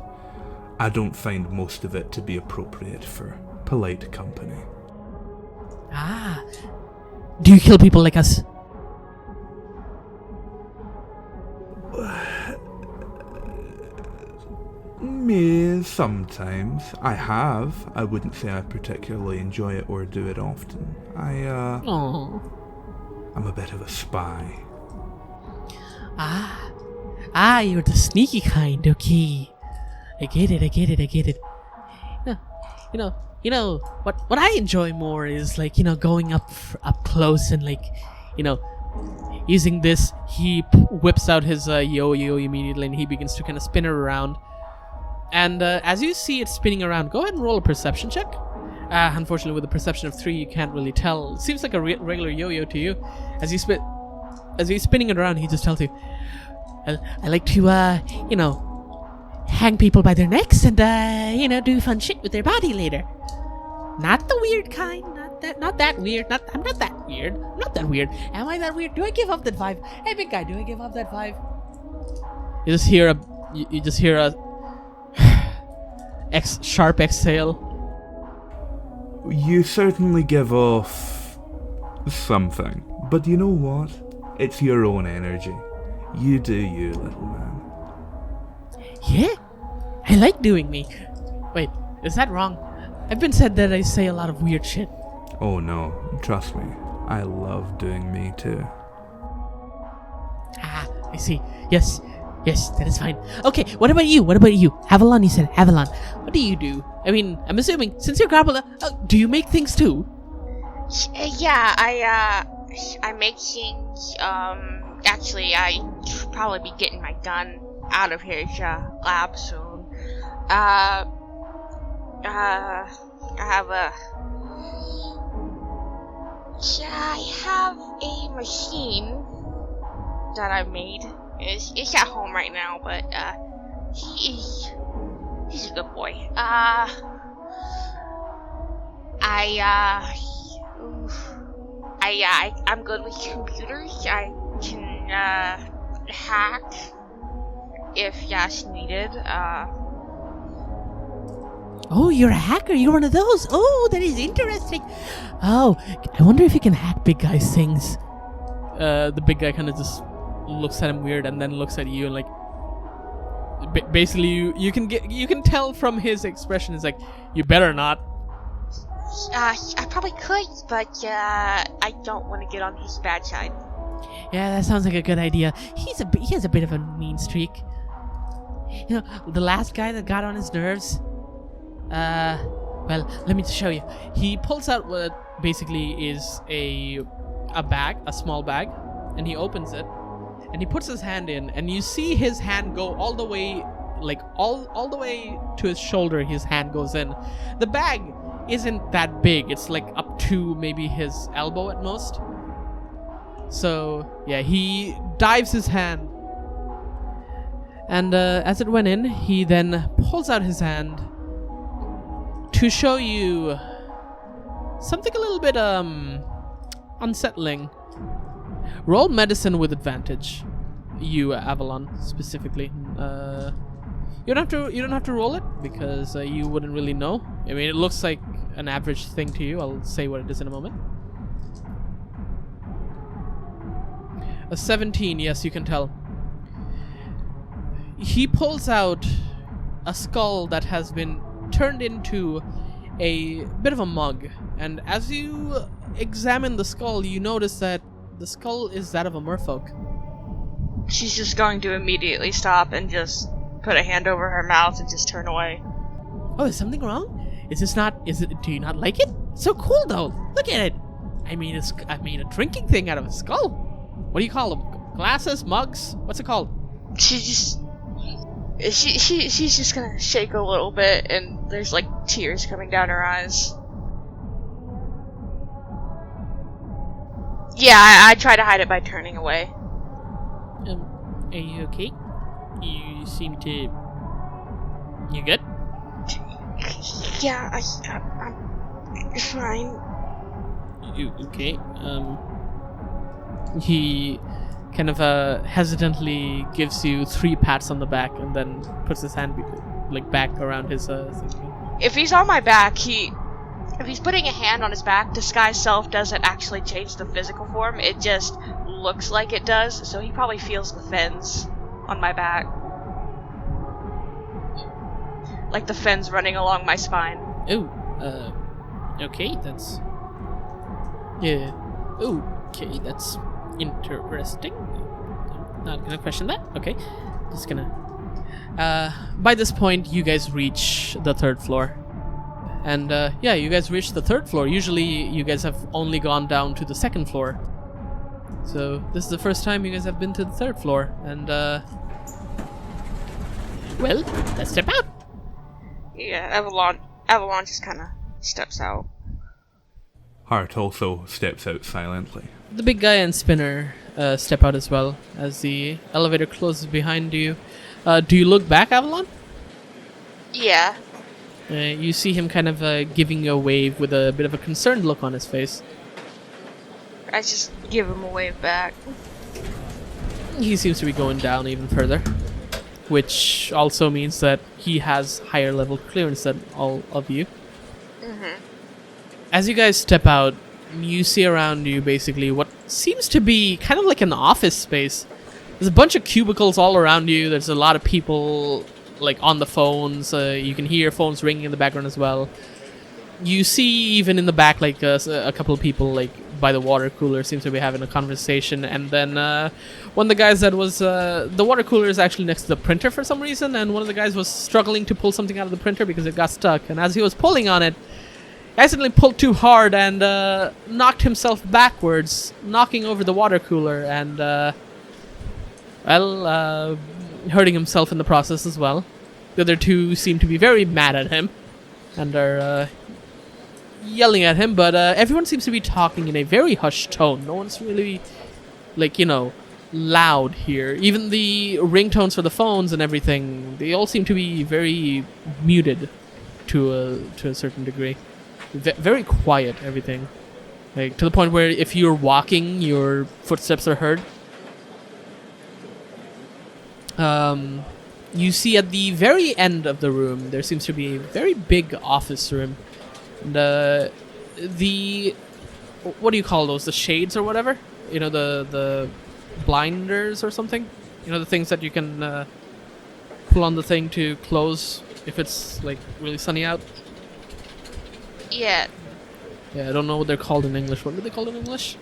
C: I don't find most of it to be appropriate for polite company.
D: Ah. Do you kill people like us?
C: Me, sometimes. I have. I wouldn't say I particularly enjoy it or do it often.
D: Oh.
C: I'm a bit of a spy.
D: You're the sneaky kind, okay. I get it. You know, what I enjoy more is like, going up close and like, using this. He whips out his yo-yo immediately and he begins to kind of spin it around. And as you see it spinning around, go ahead and roll a perception check. Unfortunately, with a perception of 3, you can't really tell. It seems like a regular yo-yo to you. As he's spinning it around, he just tells you, I like to, hang people by their necks and, do fun shit with their body later. Not the weird kind. Not that weird. I'm not that weird. I'm not that weird. Am I that weird? Do I give up that 5? Hey, big guy, do I give up that 5? You just hear a sharp exhale.
C: You certainly give off something, but you know what? It's your own energy. You do you, little man.
D: Yeah? I like doing me. Wait, is that wrong? I've been said that I say a lot of weird shit.
C: Oh no, trust me. I love doing me too.
D: I see. Yes, that is fine. Okay, what about you? Avalon, you said Avalon. What do you do? I mean, I'm assuming, since you're Grappler, do you make things too?
B: Yeah, I make things. Actually, I should probably be getting my gun out of his lab soon. I have a machine that I made. It's at home right now, but he's a good boy. I'm good with computers. I can hack if that's needed.
D: Oh, you're a hacker. You're one of those. Oh, that is interesting. Oh, I wonder if you can hack big guy's things. The big guy kind of just looks at him weird and then looks at you and like basically you can tell from his expression is like, you better not.
B: I probably could, but I don't want to get on his bad side.
D: Yeah, that sounds like a good idea. He has a bit of a mean streak. The last guy that got on his nerves. Well, let me show you. He pulls out what basically is a bag, a small bag, and he opens it, and he puts his hand in, and you see his hand go all the way, like all the way to his shoulder. His hand goes in. The bag isn't that big. It's like up to maybe his elbow at most. So yeah, he dives his hand, and as it went in, he then pulls out his hand to show you something a little bit unsettling. Roll medicine with advantage. You, Avalon, specifically. You don't have to roll it because you wouldn't really know. I mean, it looks like an average thing to you. I'll say what it is in a moment. A 17, yes, you can tell. He pulls out a skull that has been turned into a bit of a mug, and as you examine the skull, you notice that The skull is that of a merfolk.
B: She's just going to immediately stop and just put a hand over her mouth and just turn away.
D: Oh, is something wrong? Do you not like it? It's so cool though. Look at it. I made a drinking thing out of a skull. What do you call them? Glasses? Mugs? What's it called?
B: She's just gonna shake a little bit, and there's like tears coming down her eyes. Yeah, I try to hide it by turning away.
D: Are you okay? You seem to... You good?
B: Yeah, I'm fine.
D: You okay? He kind of hesitantly gives you 3 pats on the back and then puts his hand back around his thing.
B: If he's on my back, if he's putting a hand on his back, disguise self doesn't actually change the physical form. It just looks like it does, so he probably feels the fins on my back. Like the fins running along my spine.
D: Okay, that's... Yeah. Okay, that's interesting. I'm not gonna question that. Okay. Just gonna... by this point, you guys reach the 3rd floor. And, yeah, you guys reach the 3rd floor. Usually, you guys have only gone down to the 2nd floor. So, this is the first time you guys have been to the 3rd floor. And, well, let's step out.
B: Yeah, Avalon just kind of steps out.
C: Hart also steps out silently.
D: The big guy and Spinner step out as well as the elevator closes behind you. Do you look back, Avalon?
B: Yeah.
D: You see him kind of giving you a wave with a bit of a concerned look on his face.
B: I just give him a wave back.
D: He seems to be going down even further, which also means that he has higher level clearance than all of you.
B: Mm-hmm.
D: As you guys step out, you see around you basically what seems to be kind of like an office space. There's a bunch of cubicles all around you. There's a lot of people like on the phones. You can hear phones ringing in the background as well. You see even in the back like a couple of people like by the water cooler seems to be having a conversation, and then one of the guys that was the water cooler is actually next to the printer for some reason, and one of the guys was struggling to pull something out of the printer because it got stuck, and as he was pulling on it, he accidentally pulled too hard and knocked himself backwards, knocking over the water cooler and hurting himself in the process as well. The other two seem to be very mad at him and are yelling at him, but everyone seems to be talking in a very hushed tone. No one's really, loud here. Even the ringtones for the phones and everything, they all seem to be very muted to a certain degree. Very quiet, everything. Like, to the point where if you're walking, your footsteps are heard. You see at the very end of the room, there seems to be a very big office room. And, what do you call those? The shades or whatever? You know, the blinders or something? You know, the things that you can pull on the thing to close if it's, really sunny out?
B: Yeah.
D: Yeah, I don't know what they're called in English. What are they called in English?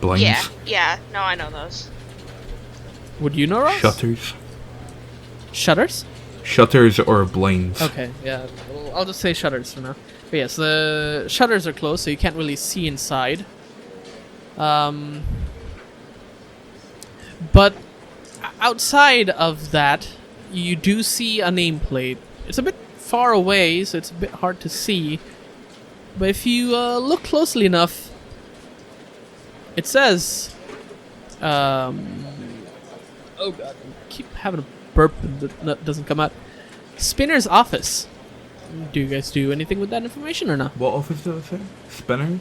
C: Blinds.
B: Yeah. No, I know those.
D: Would you know, Ross?
C: Shutters.
D: Shutters?
C: Shutters or blinds.
D: Okay, yeah. Well, I'll just say shutters for now. But yes, the shutters are closed, so you can't really see inside. But outside of that, you do see a nameplate. It's a bit far away, so it's a bit hard to see. But if you look closely enough, it says... oh god, I keep having a burp and that doesn't come out. Spinner's office. Do you guys do anything with that information or not?
C: What office did I say? Spinners?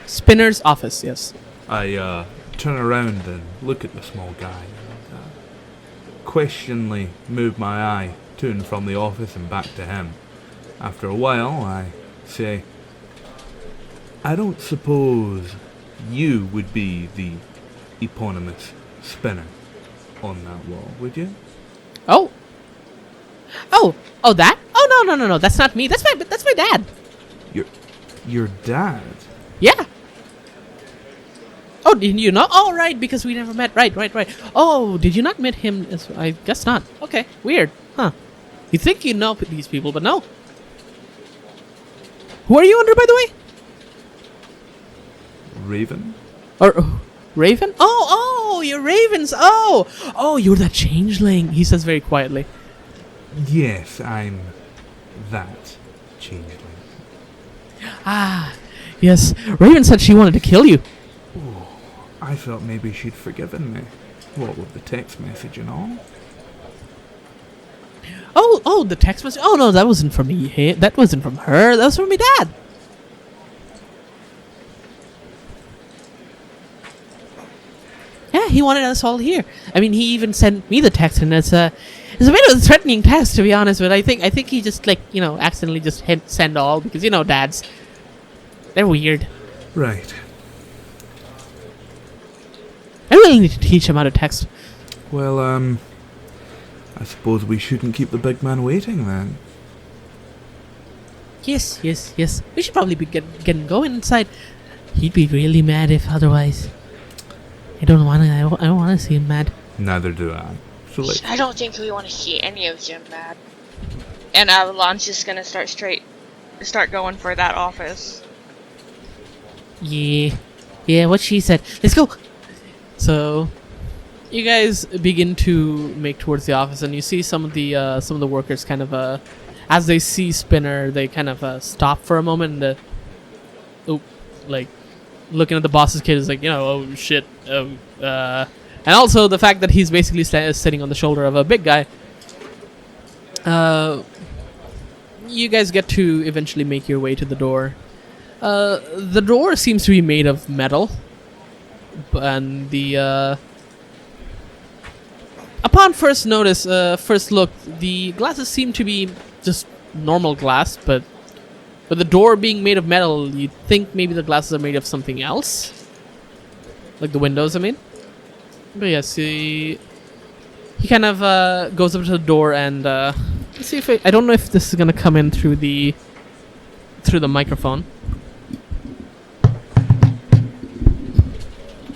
D: Spinner's office, yes.
C: I turn around and look at the small guy and questioningly move my eye to and from the office and back to him. After a while, I say, I don't suppose you would be the eponymous spinner on that wall, would you?
D: Oh, that? Oh, no, that's not me. That's my dad.
C: Your dad?
D: Yeah. Oh, didn't you know? Oh, right, because we never met. Right. Oh, did you not meet him? I guess not. Okay, weird. Huh. You think you know these people, but no. Who are you under, by the way?
C: Raven?
D: Or Raven? Oh, you're Ravens. Oh, you're that changeling. He says very quietly.
C: Yes, I'm that changeling.
D: Ah, yes. Raven said she wanted to kill you.
C: I thought maybe she'd forgiven me. What with the text message and all?
D: Oh, the text message. Oh no, that wasn't from me. Hey, that wasn't from her. That was from my dad. Yeah, he wanted us all here. I mean, he even sent me the text, and it's a bit of a threatening text, to be honest. But I think he just accidentally just hit send all because dads, they're weird.
C: Right.
D: I really need to teach him how to text.
C: Well, I suppose we shouldn't keep the big man waiting then.
D: Yes. We should probably be getting going inside. He'd be really mad if otherwise. I don't want to see him mad.
C: Neither do I. So
B: I don't think we want to see any of them mad. And Avalon's just gonna start going for that office.
D: Yeah, what she said. Let's go. So, you guys begin to make towards the office, and you see some of the workers kind of as they see Spinner, they kind of stop for a moment and looking at the boss's kid is like, oh shit, and also the fact that he's basically sitting on the shoulder of a big guy. You guys get to eventually make your way to the door. The door seems to be made of metal, and upon first look, the glasses seem to be just normal glass, but the door being made of metal, you'd think maybe the glasses are made of something else, like the windows, I mean. But yes, he kind of goes up to the door and let's see if I don't know if this is gonna come in through the microphone.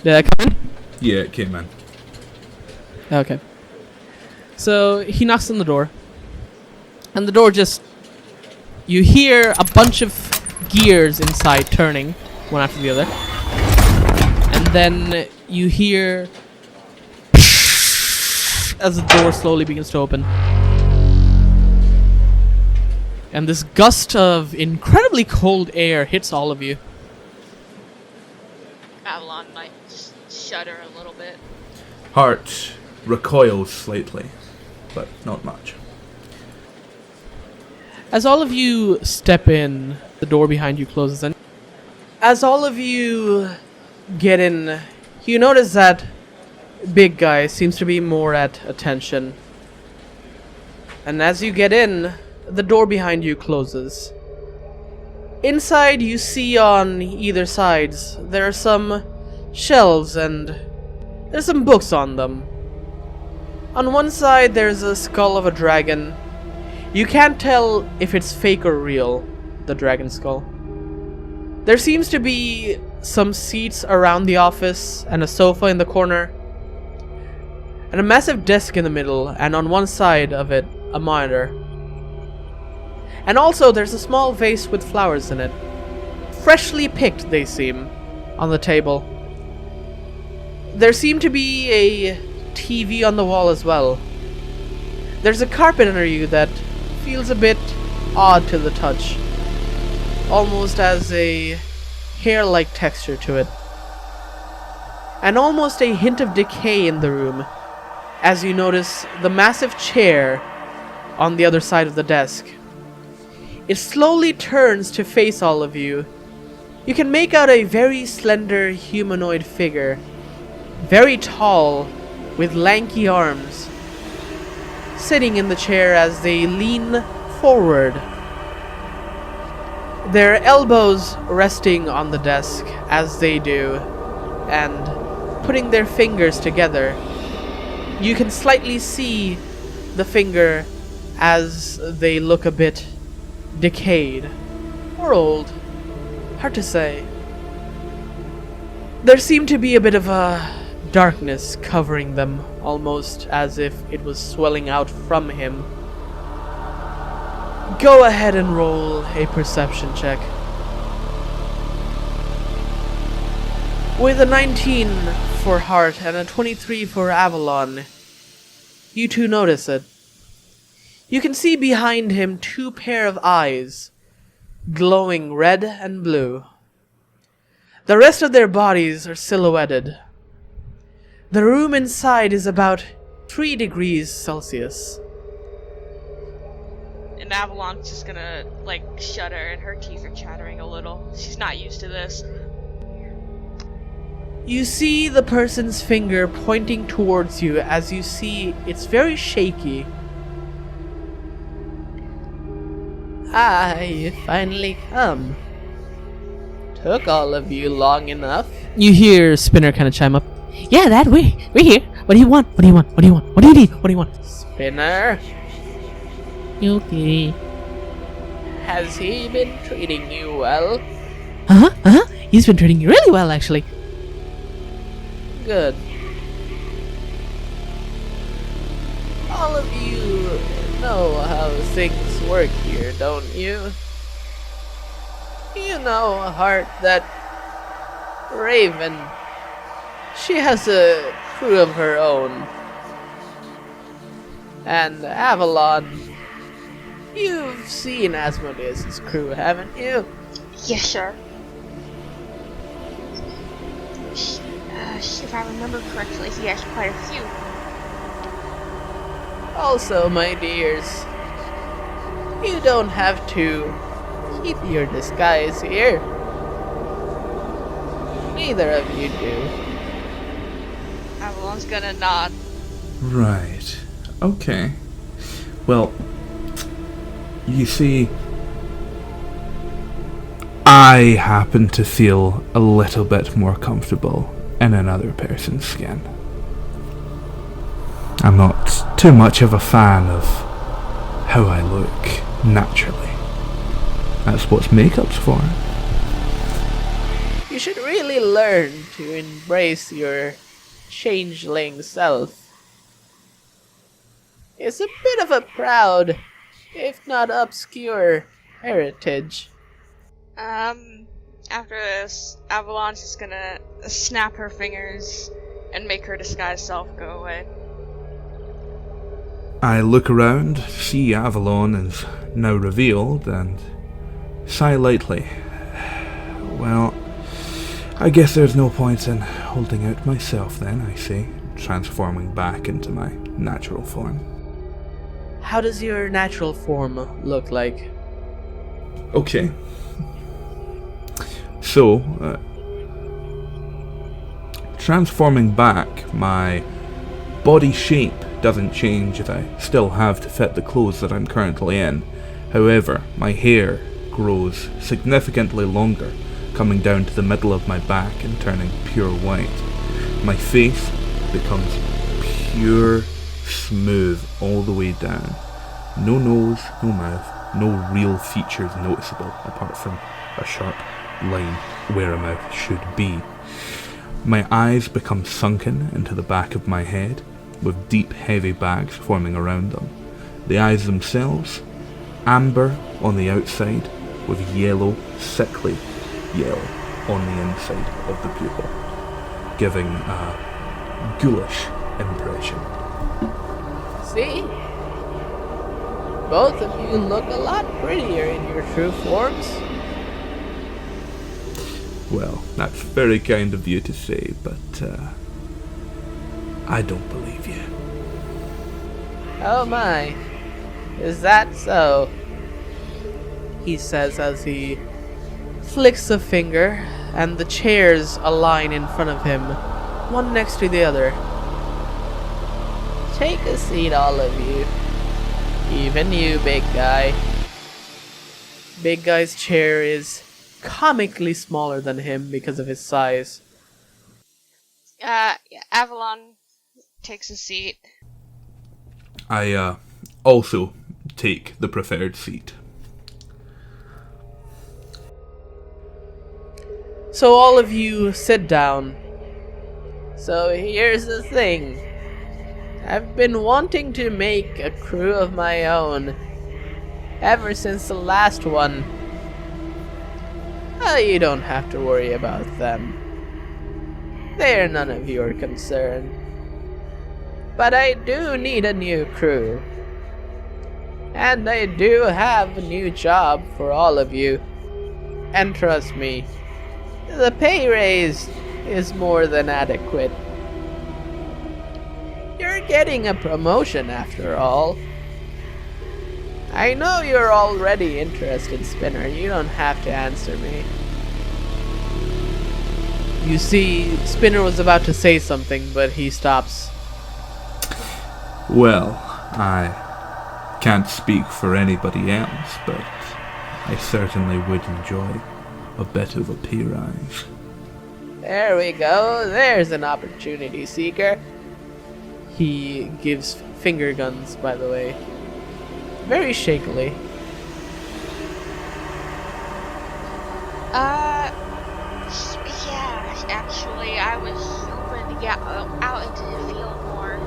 D: Did that come in?
C: Yeah, it came in.
D: Okay. So he knocks on the door, and the door just, you hear a bunch of gears inside turning one after the other, and then you hear as the door slowly begins to open, and this gust of incredibly cold air hits all of you.
B: Avalon might just shudder a little bit.
C: Heart recoils slightly, but not much.
D: As all of you step in, the door behind you closes, and as all of you get in, you notice that big guy seems to be more at attention. And as you get in, the door behind you closes. Inside, you see on either sides, there are some shelves and there's some books on them. On one side, there's a skull of a dragon. You can't tell if it's fake or real, the dragon skull. There seems to be some seats around the office and a sofa in the corner, and a massive desk in the middle, and on one side of it, a monitor. And also, there's a small vase with flowers in it. Freshly picked, they seem, on the table. There seem to be a TV on the wall as well. There's a carpet under you that feels a bit odd to the touch. Almost as a hair-like texture to it. And almost a hint of decay in the room, as you notice the massive chair on the other side of the desk. It slowly turns to face all of you. You can make out a very slender humanoid figure, very tall, with lanky arms, sitting in the chair as they lean forward, their elbows resting on the desk as they do, and putting their fingers together. You can slightly see the finger as they look a bit decayed or old. Hard to say.
A: There seemed to be a bit of a darkness covering them, almost as if it was swelling out from him. Go ahead and roll a perception check. With a 19 for Hart and a 23 for Avalon, you two notice it. You can see behind him 2 pair of eyes, glowing red and blue. The rest of their bodies are silhouetted. The room inside is about 3 degrees Celsius.
B: And Avalon's just gonna, shudder, and her teeth are chattering a little. She's not used to this.
A: You see the person's finger pointing towards you as you see it's very shaky. Ah, you finally come. Took all of you long enough.
D: You hear Spinner kind of chime up. Yeah, Dad, we're here. What do you want? What do you want? What do you want? What do you need? What do you want?
A: Spinner,
D: Okay.
A: has he been treating you well?
D: He's been treating you really well, actually.
A: Good. All of you know how things work here, don't you? You know, Hart, that Raven, she has a crew of her own. And Avalon, you've seen Asmodeus' crew, haven't you?
B: Yes, sir. If I remember correctly, he has quite a few.
A: Also, my dears, you don't have to keep your disguise here. Neither of you do.
B: Avalon's gonna nod.
C: Right. Okay. Well, you see, I happen to feel a little bit more comfortable in another person's skin. I'm not too much of a fan of how I look naturally. That's what makeup's for.
A: You should really learn to embrace your changeling self. It's a bit of a proud, if not obscure, heritage.
B: After this, Avalon's just gonna snap her fingers and make her disguised self go away.
C: I look around, see Avalon is now revealed, and sigh lightly. Well, I guess there's no point in holding out myself then, I say, transforming back into my natural form.
A: How does your natural form look like?
C: Okay. So, transforming back, my body shape doesn't change as I still have to fit the clothes that I'm currently in. However, my hair grows significantly longer, coming down to the middle of my back and turning pure white. My face becomes pure smooth all the way down. No nose, no mouth, no real features noticeable apart from a sharp line where a mouth should be. My eyes become sunken into the back of my head, with deep heavy bags forming around them. The eyes themselves, amber on the outside, with yellow, sickly yellow on the inside of the pupil, giving a ghoulish impression.
A: See? Both of you look a lot prettier in your true forms.
C: Well, that's very kind of you to say, but I don't believe you.
A: Oh my, is that so? He says as he flicks a finger and the chairs align in front of him, one next to the other. Take a seat, all of you. Even you, big guy. Big guy's chair is comically smaller than him because of his size.
B: Avalon takes a seat.
C: I also take the preferred seat.
D: So all of you sit down. So here's the thing. I've been wanting to make a crew of my own ever since the last one. You don't have to worry about them. They're none of your concern. But I do need a new crew. And I do have a new job for all of you. And trust me, the pay raise is more than adequate. You're getting a promotion after all. I know you're already interested, Spinner. You don't have to answer me. You see, Spinner was about to say something, but he stops.
C: Well, I can't speak for anybody else, but I certainly would enjoy a bit of a pay rise.
D: There we go. There's an opportunity seeker. He gives finger guns, by the way. Very shakily.
B: Yeah, actually, I was hoping to get out into the field more.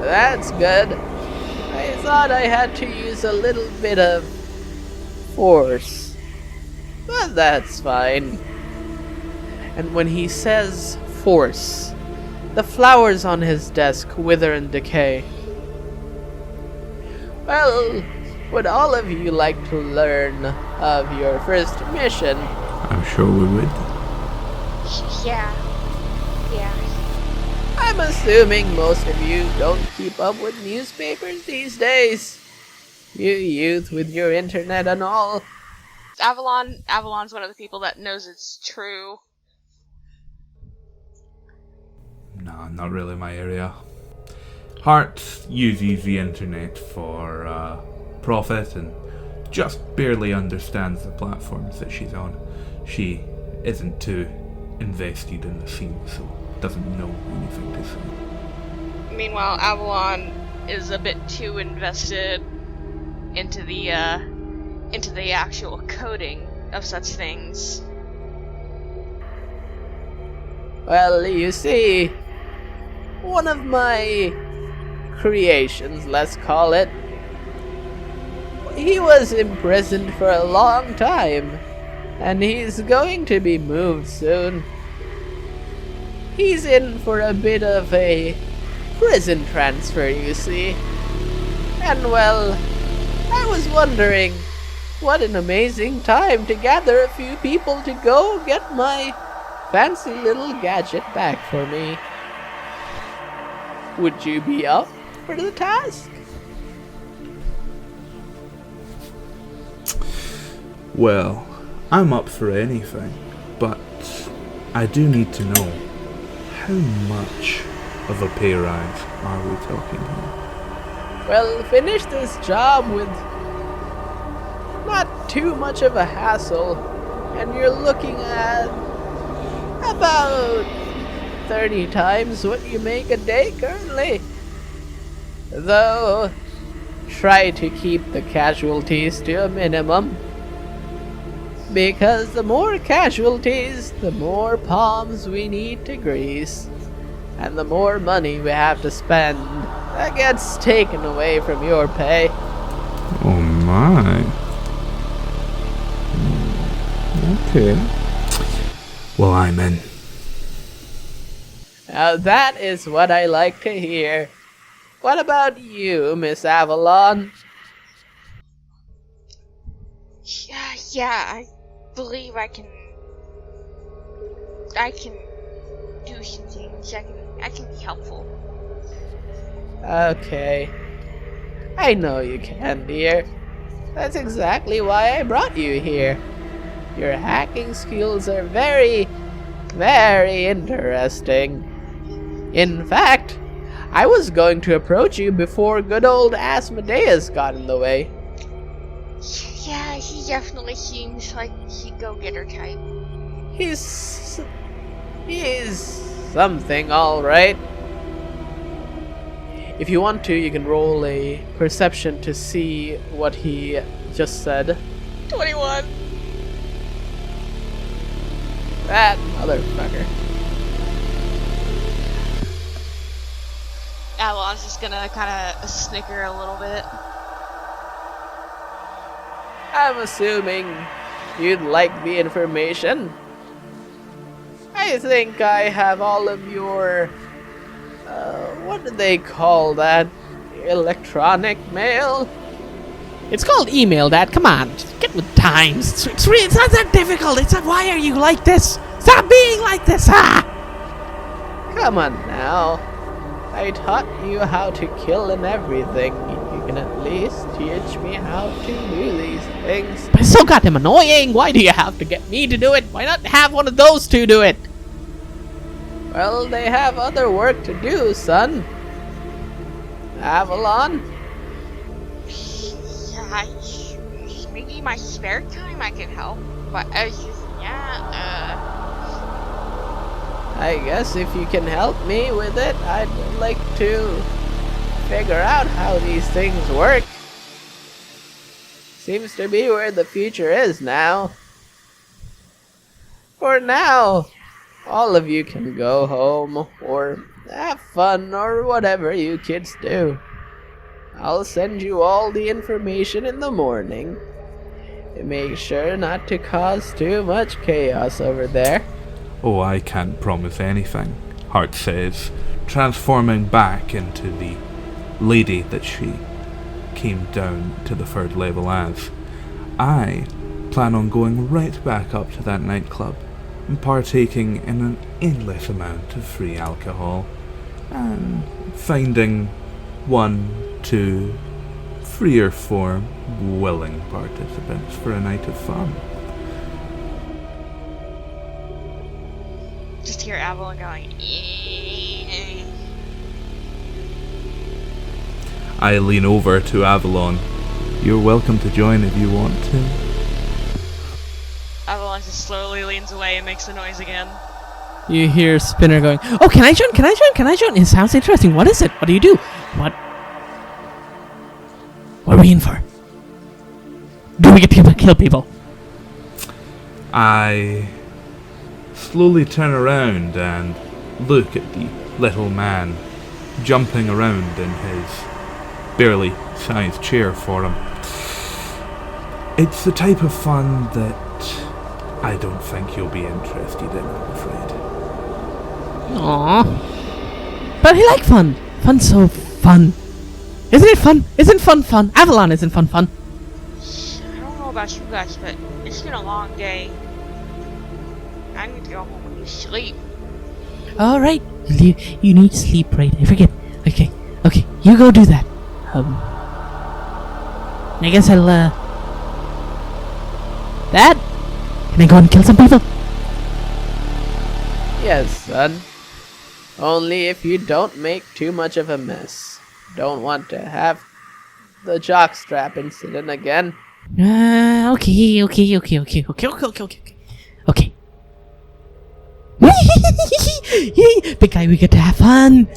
D: That's good. I thought I had to use a little bit of force. But that's fine. And when he says force, the flowers on his desk wither and decay. Well, would all of you like to learn of your first mission?
C: I'm sure we would.
B: Yeah.
D: I'm assuming most of you don't keep up with newspapers these days. You youth with your internet and all.
B: Avalon's one of the people that knows it's true.
C: No, not really my area. Hart uses the internet for profit and just barely understands the platforms that she's on. She isn't too invested in the scene, so doesn't know anything to say.
B: Meanwhile, Avalon is a bit too invested into the actual coding of such things.
D: Well, you see, one of my creations, let's call it, he was imprisoned for a long time, and he's going to be moved soon. He's in for a bit of a prison transfer, you see. And well, I was wondering, what an amazing time to gather a few people to go get my fancy little gadget back for me. Would you be up for the task?
C: Well, I'm up for anything, but I do need to know, how much of a pay rise are we talking here?
D: Well, finish this job with not too much of a hassle, and you're looking at about 30 times what you make a day currently. Though, try to keep the casualties to a minimum. Because the more casualties, the more palms we need to grease. And the more money we have to spend, that gets taken away from your pay.
C: Oh my. Okay. Well, I'm in.
D: Now that is what I like to hear. What about you, Miss Avalon?
B: Yeah, I believe I can do some things. I can be helpful.
D: Okay. I know you can, dear. That's exactly why I brought you here. Your hacking skills are very, very interesting. In fact, I was going to approach you before good old Asmodeus got in the way.
B: Yeah, he definitely seems like he go-getter type.
D: He's something, all right. If you want to, you can roll a perception to see what he just said.
B: 21.
A: That motherfucker.
B: Avalon's just gonna kind of snicker a little bit.
A: I'm assuming you'd like the information. I think I have all of your, what do they call that? Electronic mail?
E: It's called email, Dad. Come on, just get with times. It's not that difficult. It's not. Why are you like this? Stop being like this. Ah!
A: Come on now. I taught you how to kill and everything. You can at least teach me how to do these things.
E: But it's so goddamn annoying. Why do you have to get me to do it? Why not have one of those two do it?
A: Well, they have other work to do, son. Avalon?
B: Yeah, maybe my spare time I can help, but
A: I guess if you can help me with it, I'd like to figure out how these things work. Seems to be where the future is now. For now, all of you can go home or have fun or whatever you kids do. I'll send you all the information in the morning. Make sure not to cause too much chaos over there.
C: Oh, I can't promise anything, Hart says, transforming back into the lady that she came down to the 3rd level as. I plan on going right back up to that nightclub and partaking in an endless amount of free alcohol and finding 1, 2, 3 or 4 willing participants for a night of fun.
B: just hear Avalon going.
C: I lean over to Avalon. You're welcome to join if you want to.
B: Avalon just slowly leans away and makes the noise again.
D: You hear Spinner going, "Oh, can I join? Can I join? Can I join? It sounds interesting. What is it? What do you do? What are we in for? Do we get to kill people?"
C: I slowly turn around and look at the little man jumping around in his barely sized chair for him. It's the type of fun that I don't think you'll be interested in, I'm afraid.
D: Aww. But I like fun. Fun's so fun. Isn't it fun? Isn't fun fun? Avalon isn't fun fun.
B: I don't know about you guys, but it's been a long day. I need to go home and sleep.
D: Alright. You need sleep, right? I forget. Okay. You go do that. I guess I'll, Dad? Can I go and kill some people?
A: Yes, son. Only if you don't make too much of a mess. Don't want to have the jockstrap incident again.
D: Okay. Yay! Big guy, we get to have fun!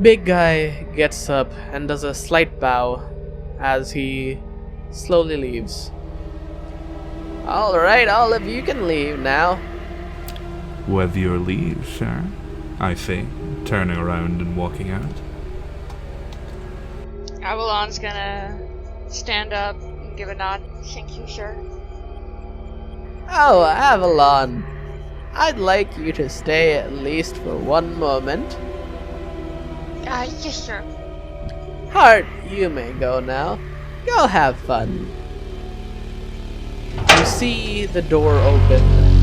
A: Big guy gets up and does a slight bow as he slowly leaves. Alright, all of you can leave now.
C: With your leave, sir, I say, turning around and walking out.
B: Avalon's gonna stand up and give a nod. Thank you, sir.
A: Oh, Avalon. I'd like you to stay at least for one moment.
B: Yes, sir.
A: Hart, you may go now. Go have fun. You see the door open.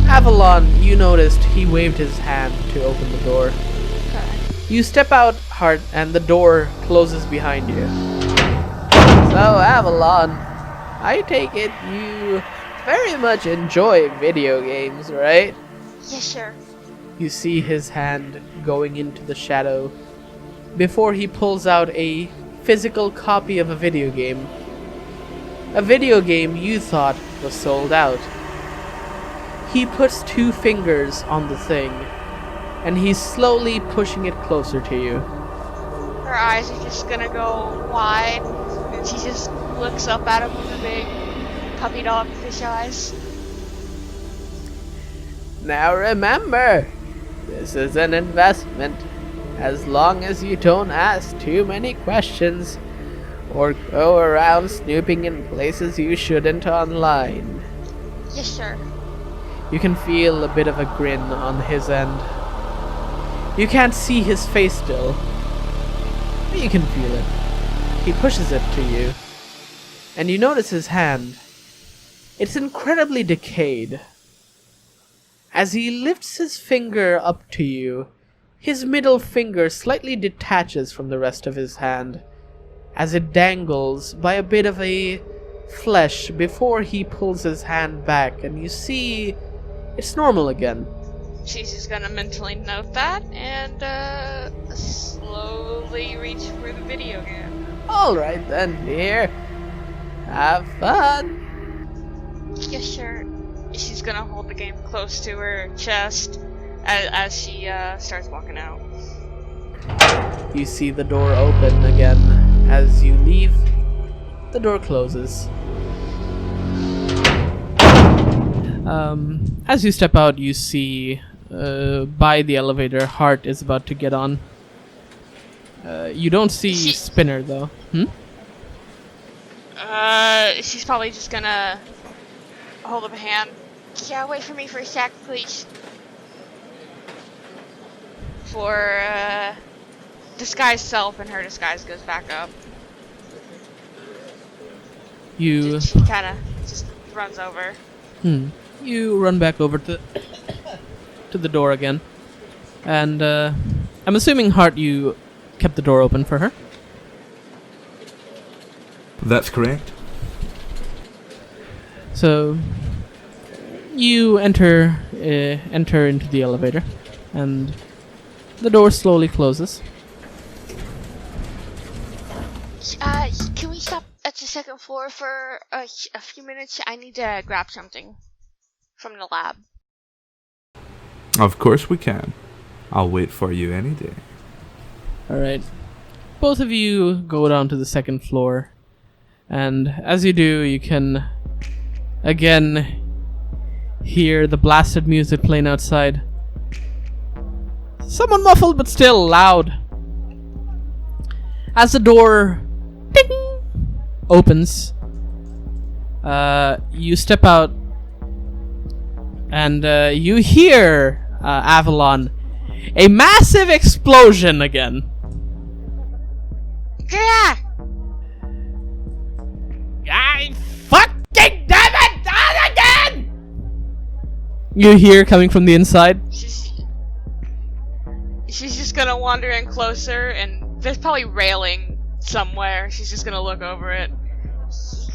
A: Avalon, you noticed he waved his hand to open the door.
B: Okay.
A: You step out, Hart, and the door closes behind you. So, Avalon, I take it you very much enjoy video games, right?
B: Yes, sir.
A: You see his hand going into the shadow before he pulls out a physical copy of a video game. A video game you thought was sold out. He puts 2 fingers on the thing, and he's slowly pushing it closer to you.
B: Her eyes are just gonna go wide, and she just looks up at him with her big puppy dog fish eyes.
E: Now remember, this is an investment. As long as you don't ask too many questions or go around snooping in places you shouldn't online.
B: Yes, sir.
E: You can feel a bit of a grin on his end. You can't see his face still, but you can feel it. He pushes it to you, and you notice his hand. It's incredibly decayed. As he lifts his finger up to you, his middle finger slightly detaches from the rest of his hand, as it dangles by a bit of a flesh before he pulls his hand back, and you see it's normal again.
B: She's just gonna mentally note that and slowly reach for the video game.
E: Alright then, dear. Have fun.
B: Yes, sir. She's gonna hold the game close to her chest as she starts walking out.
E: You see the door open again. As you leave, the door closes.
D: As you step out, you see by the elevator, Hart is about to get on. You don't see Spinner, though.
B: She's probably just gonna hold up a hand. Yeah, wait for me for a sec, please. For disguise self, and her disguise goes back up.
D: You
B: She kind of just runs over.
D: You run back over to the door again, and I'm assuming, Hart, you kept the door open for her.
C: That's correct.
D: So you enter into the elevator, and the door slowly closes.
B: Can we stop at the second floor for a few minutes? I need to grab something from the lab.
C: Of course we can. I'll wait for you any day.
D: Alright. Both of you go down to the second floor, and as you do, you can again hear the blasted music playing outside. Somewhat muffled, but still loud. As the door ding, opens, you step out, and you hear, Avalon, a massive explosion again.
B: Yeah!
E: I fucking damn it! Not again!
D: You hear coming from the inside.
B: She's just gonna wander in closer, and there's probably railing somewhere. She's just gonna look over it.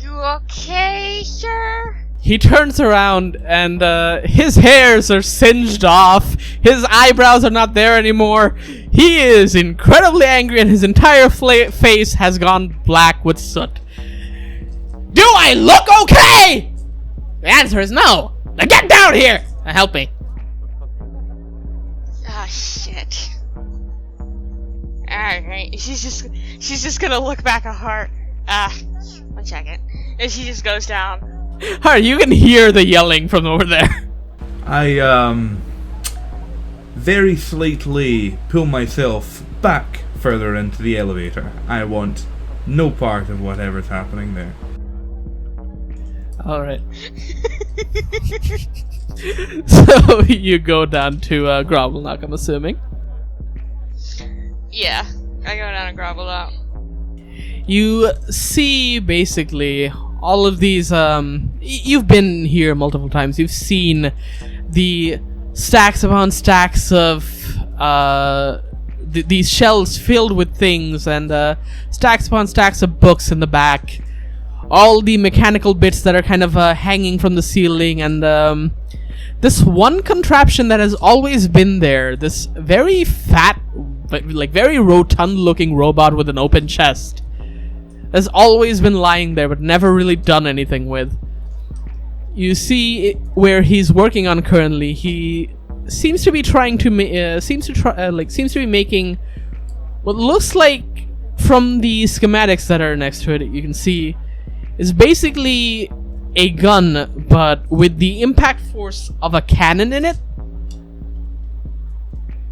B: You okay, sir?
D: He turns around, and his hairs are singed off. His eyebrows are not there anymore. He is incredibly angry, and his entire face has gone black with soot.
E: Do I look okay? The answer is no. Now get down here and help me.
B: Ah, shit. Alright, she's just gonna look back at Hart. 1 second. And she just goes down.
D: Hart, you can hear the yelling from over there.
C: I, very slightly pull myself back further into the elevator. I want no part of whatever's happening there.
D: Alright. So you go down to Grovelnock, I'm assuming.
B: Yeah, I go down and grovel out.
D: You see basically all of these, you've been here multiple times. You've seen the stacks upon stacks of these shelves filled with things, and stacks upon stacks of books in the back. All the mechanical bits that are kind of hanging from the ceiling, and this one contraption that has always been there, this very fat, but like very rotund looking robot with an open chest, has always been lying there but never really done anything with. You see where he's working on currently. He seems to be trying to seems to be making what looks like, from the schematics that are next to it, you can see is basically a gun, but with the impact force of a cannon in it.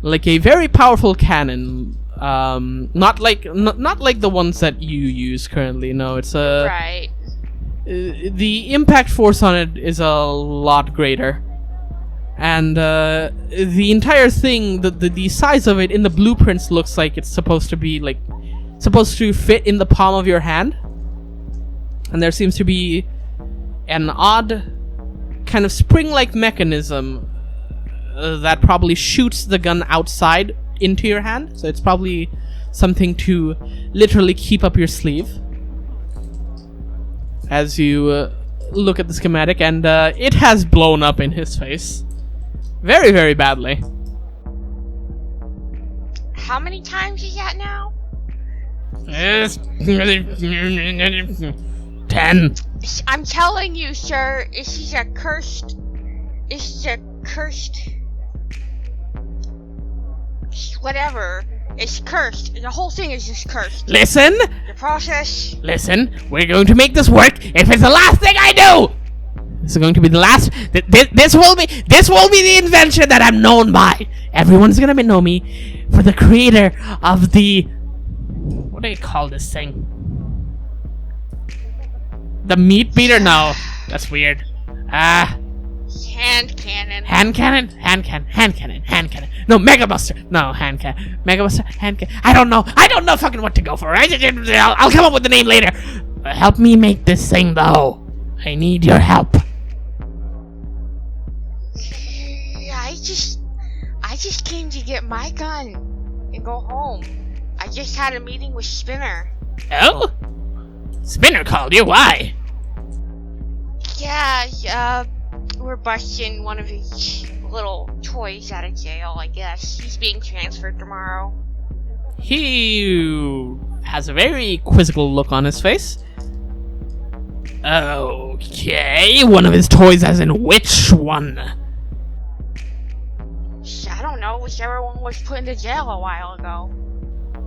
D: like a very powerful cannon. Not like the ones that you use currently. No, it's a
B: Right.
D: The impact force on it is a lot greater, and the entire thing, the size of it in the blueprints looks like it's supposed to fit in the palm of your hand, and there seems to be an odd kind of spring-like mechanism that probably shoots the gun outside into your hand. So it's probably something to literally keep up your sleeve. As you look at the schematic, and it has blown up in his face. Very, very badly.
B: How many times is that now?
D: 10.
B: I'm telling you, sir, this is a cursed... Whatever. It's cursed. The whole thing is just cursed.
D: Listen!
B: The process...
D: Listen, we're going to make this work if it's the last thing I do! This is going to be the last... This will be the invention that I'm known by! Everyone's gonna know me for the creator of the... What do you call this thing? The meat beater? No, that's weird.
B: Hand cannon.
D: Hand cannon. No, Mega Buster. No, hand cannon. Mega Buster, hand cannon. I don't know fucking what to go for. I'll come up with the name later. Help me make this thing, though. I need your help.
B: I just came to get my gun and go home. I just had a meeting with Spinner.
D: Oh? Spinner called you? Why?
B: Yeah, we're busting one of his little toys out of jail, I guess. He's being transferred tomorrow.
D: He has a very quizzical look on his face. Okay, one of his toys as in which one?
B: I don't know, whichever one was put into jail a while ago.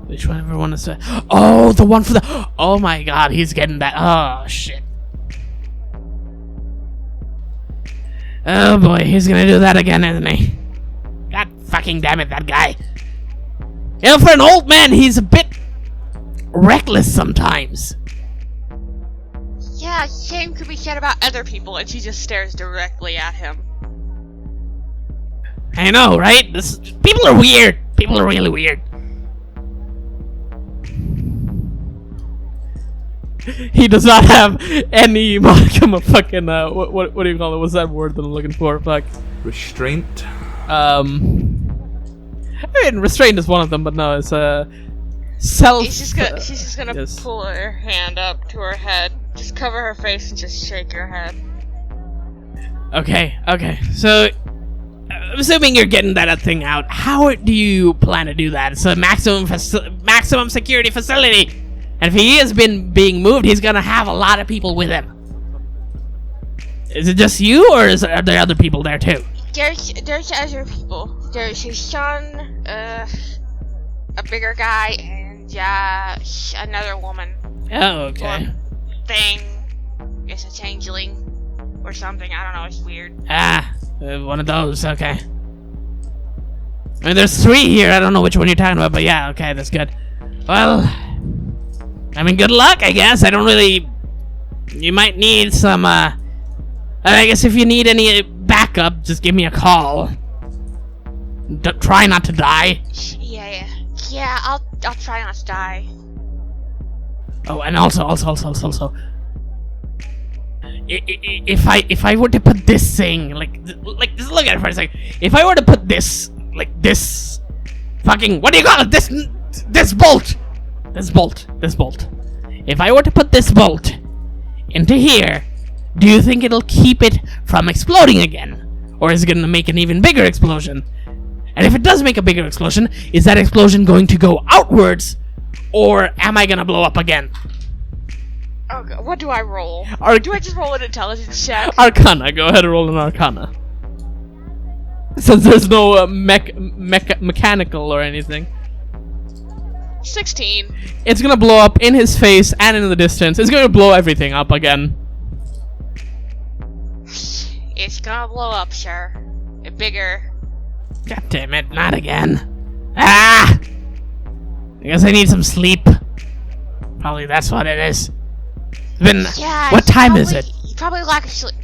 D: Which one everyone is... Oh, the one for the... Oh my god, he's getting that... Oh, shit. Oh boy, he's gonna do that again, isn't he? God fucking damn it, that guy. You know, for an old man, he's a bit... reckless sometimes.
B: Yeah, same could be said about other people, and she just stares directly at him.
D: I know, right? People are weird. People are really weird. He does not have any modicum of fucking, what do you call it? What's that word that I'm looking for? Fuck.
C: Restraint.
D: I mean, restraint is one of them, but no, it's, self...
B: She's just gonna
D: yes.
B: pull her hand up to her head, just cover her face and just shake her head.
D: Okay, so... I'm assuming you're getting that thing out. How do you plan to do that? It's a maximum security facility. And if he has been being moved, he's gonna have a lot of people with him. Is it just you, or are there other people there too?
B: There's other people. There's his son, a bigger guy, and another woman.
D: Oh, okay.
B: Or thing. It's a changeling or something. I don't know. It's weird.
D: One of those. Okay. I mean, there's 3 here. I don't know which one you're talking about, but yeah, okay, that's good. Well, I mean, good luck, I guess. I don't really... You might need some, I guess if you need any backup, just give me a call. Try not to die.
B: Yeah, I'll try not to die.
D: Oh, and also. If I were to put this thing, like, just look at it for a second. If I were to put this, like, this fucking, what do you call it? This bolt. If I were to put this bolt into here, do you think it'll keep it from exploding again? Or is it going to make an even bigger explosion? And if it does make a bigger explosion, is that explosion going to go outwards? Or am I going to blow up again?
B: Okay, what do I roll? Do I just roll an intelligence check?
D: Arcana. Go ahead and roll an Arcana. Since there's no mechanical or anything.
B: 16.
D: It's gonna blow up in his face and in the distance. It's gonna blow everything up again.
B: It's gonna blow up, sir. Bigger.
E: God damn it, not again. Ah! I guess I need some sleep. Probably that's what it is. It's been...
B: Yeah.
E: What time is it?
B: You probably lack of sleep.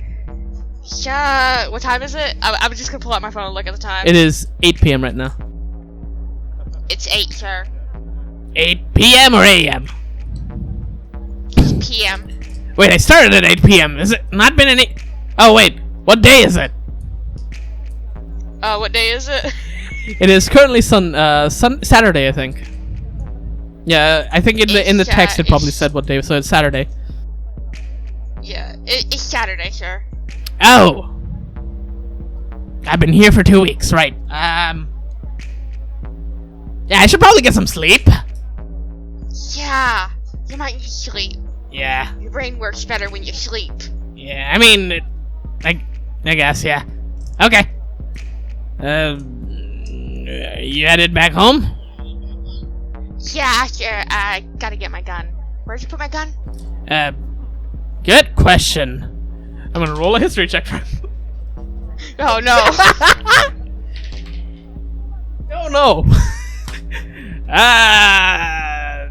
B: Yeah. What time is it? I'm just gonna pull out my phone and look at the time.
D: It is 8 p.m. right now.
B: It's 8, sir.
E: 8 p.m. or a.m.?
B: It's PM.
E: Wait, I started at 8 p.m. Is it not been an 8? Oh, wait. What day is it?
B: What day is it?
D: It is currently Saturday, I think. Yeah, I think in the text it probably said what day, so it's Saturday.
B: Yeah, it's Saturday, sir.
E: Oh! I've been here for 2 weeks, right. Yeah, I should probably get some sleep.
B: Yeah, you might need sleep.
E: Yeah.
B: Your brain works better when you sleep.
E: Yeah, I mean, I guess, yeah. Okay. You headed back home?
B: Yeah, sure. I gotta get my gun. Where'd you put my gun?
E: Good question. I'm gonna roll a history check for
B: Oh no.
E: Oh no.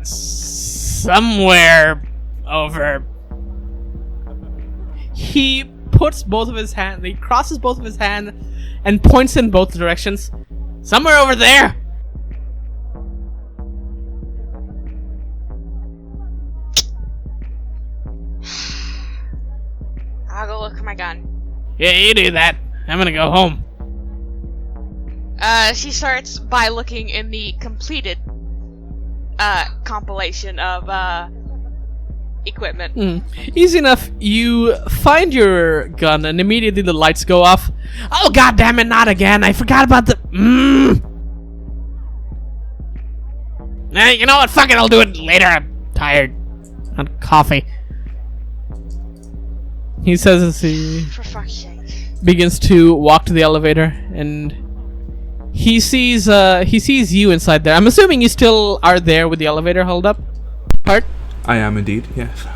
E: Somewhere over.
D: He puts both of his hands, he crosses both of his hands and points in both directions.
E: Somewhere over there.
B: I'll go look for my gun.
E: Yeah, you do that. I'm gonna go home.
B: She starts by looking in the completed compilation of equipment.
D: Easy enough. You find your gun and immediately the lights go off.
E: Oh, god damn it, not again. I forgot about the... You know what? Fuck it, I'll do it later. I'm tired. On coffee.
D: He says as he
B: For fuck's sake.
D: begins to walk to the elevator, and he sees you inside there. I'm assuming you still are there with the elevator held up. Hart?
C: I am indeed, yes.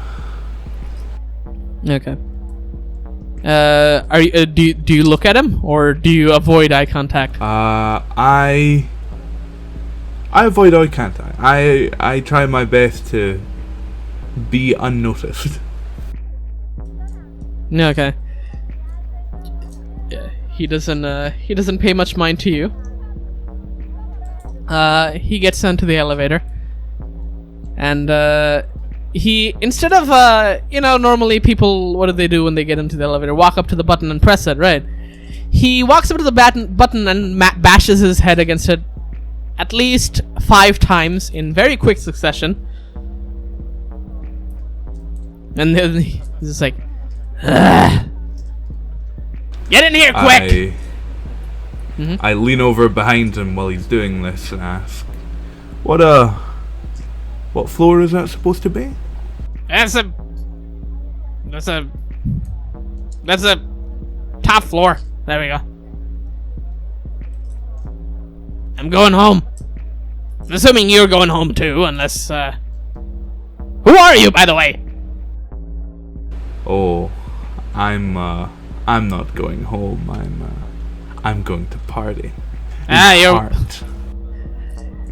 D: Okay. Are you, do you look at him, or do you avoid eye contact?
C: I avoid eye contact. I try my best to be unnoticed.
D: No, okay. Yeah, he doesn't pay much mind to you. He gets onto the elevator, and he, instead of normally people, what do they do when they get into the elevator? Walk up to the button and press it, right? He walks up to the button and bashes his head against it at least 5 times in very quick succession. And then he's just like, ugh. Get in here, quick!
C: I lean over behind him while he's doing this and ask, what floor is that supposed to be?
E: That's a top floor. There we go. I'm going home. I'm assuming you're going home too, unless, Who are you, by the way?
C: Oh, I'm not going home. I'm going to party.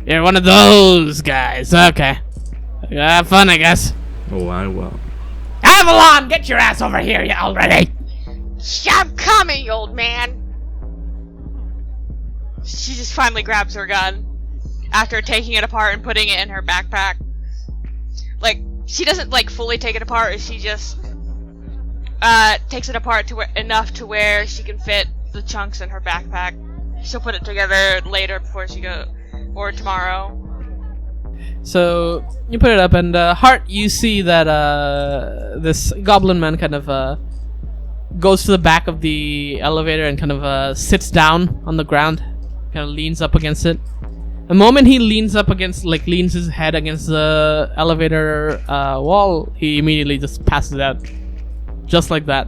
E: You're one of those guys. Okay. Have fun, I guess.
C: Oh, I will.
E: Avalon, get your ass over here, you already.
B: I'm coming, old man. She just finally grabs her gun after taking it apart and putting it in her backpack. Like, she doesn't like fully take it apart. She just takes it apart to enough to where she can fit the chunks in her backpack. She'll put it together later before she go, or tomorrow.
D: So you put it up, and Hart, you see that this goblin man kind of goes to the back of the elevator and kind of sits down on the ground, kind of leans up against it. The moment he leans his head against the elevator wall, he immediately just passes out, just like that.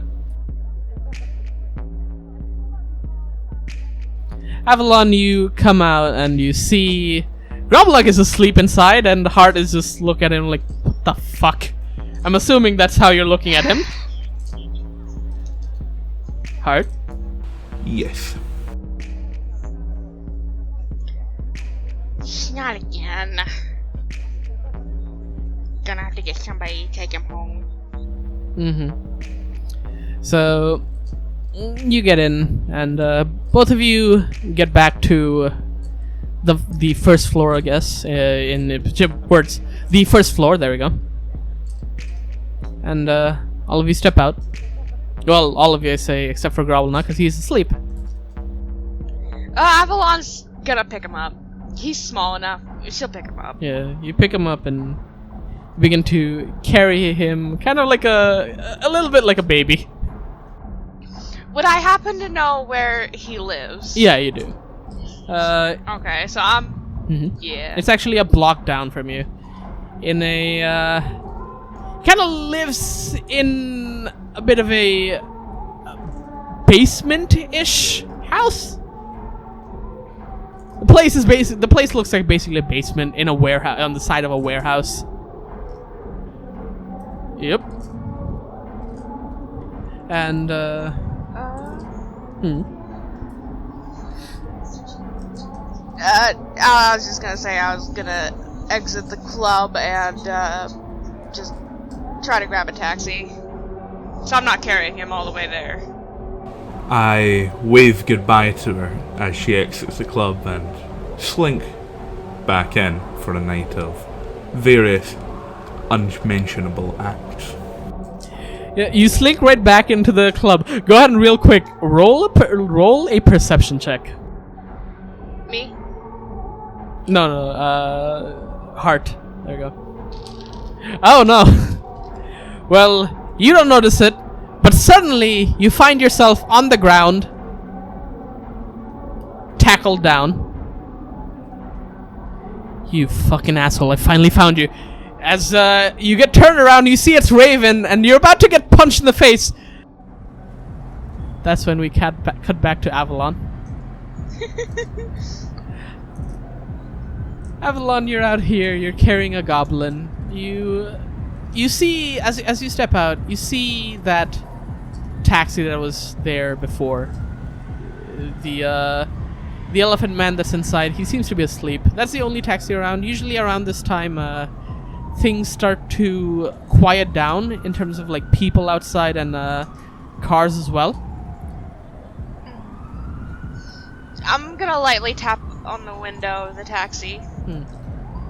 D: Avalon, you come out and you see Groblug is asleep inside, and Hart is just looking at him like, what the fuck? I'm assuming that's how you're looking at him. Hart?
C: Yes.
B: Not again. Gonna have to get somebody to take him home.
D: So you get in, and both of you get back to the first floor, I guess. In words, the first floor. There we go. And all of you step out. Well, all of you, I say, except for Grovelnut, because he's asleep.
B: Avalon's gonna pick him up. He's small enough. She'll pick him up.
D: Yeah, you pick him up and begin to carry him, kind of like a little bit like a baby.
B: Would I happen to know where he lives?
D: Yeah, you do.
B: Okay, so I'm... Yeah.
D: It's actually a block down from you. In a, kind of lives in a bit of a basement-ish house. The place looks like basically a basement in a warehouse, on the side of a warehouse. Yep. And,
B: I was just gonna say I was gonna exit the club and just try to grab a taxi. So I'm not carrying him all the way there.
C: I wave goodbye to her as she exits the club and slink back in for a night of various unmentionable acts.
D: yeah, you slink right back into the club. Go ahead and real quick roll a perception check.
B: Me?
D: No, heart. There you go. Oh no. Well, you don't notice it, but suddenly you find yourself on the ground, tackled down. You fucking asshole, I finally found you. As you get turned around, you see it's Raven, and you're about to get punched in the face. That's when we cut back to Avalon. Avalon, you're out here, you're carrying a goblin. You see, as you step out, you see that taxi that was there before. The elephant man that's inside, he seems to be asleep. That's the only taxi around. Usually around this time, things start to quiet down in terms of like people outside and cars as well.
B: I'm gonna lightly tap on the window of the taxi.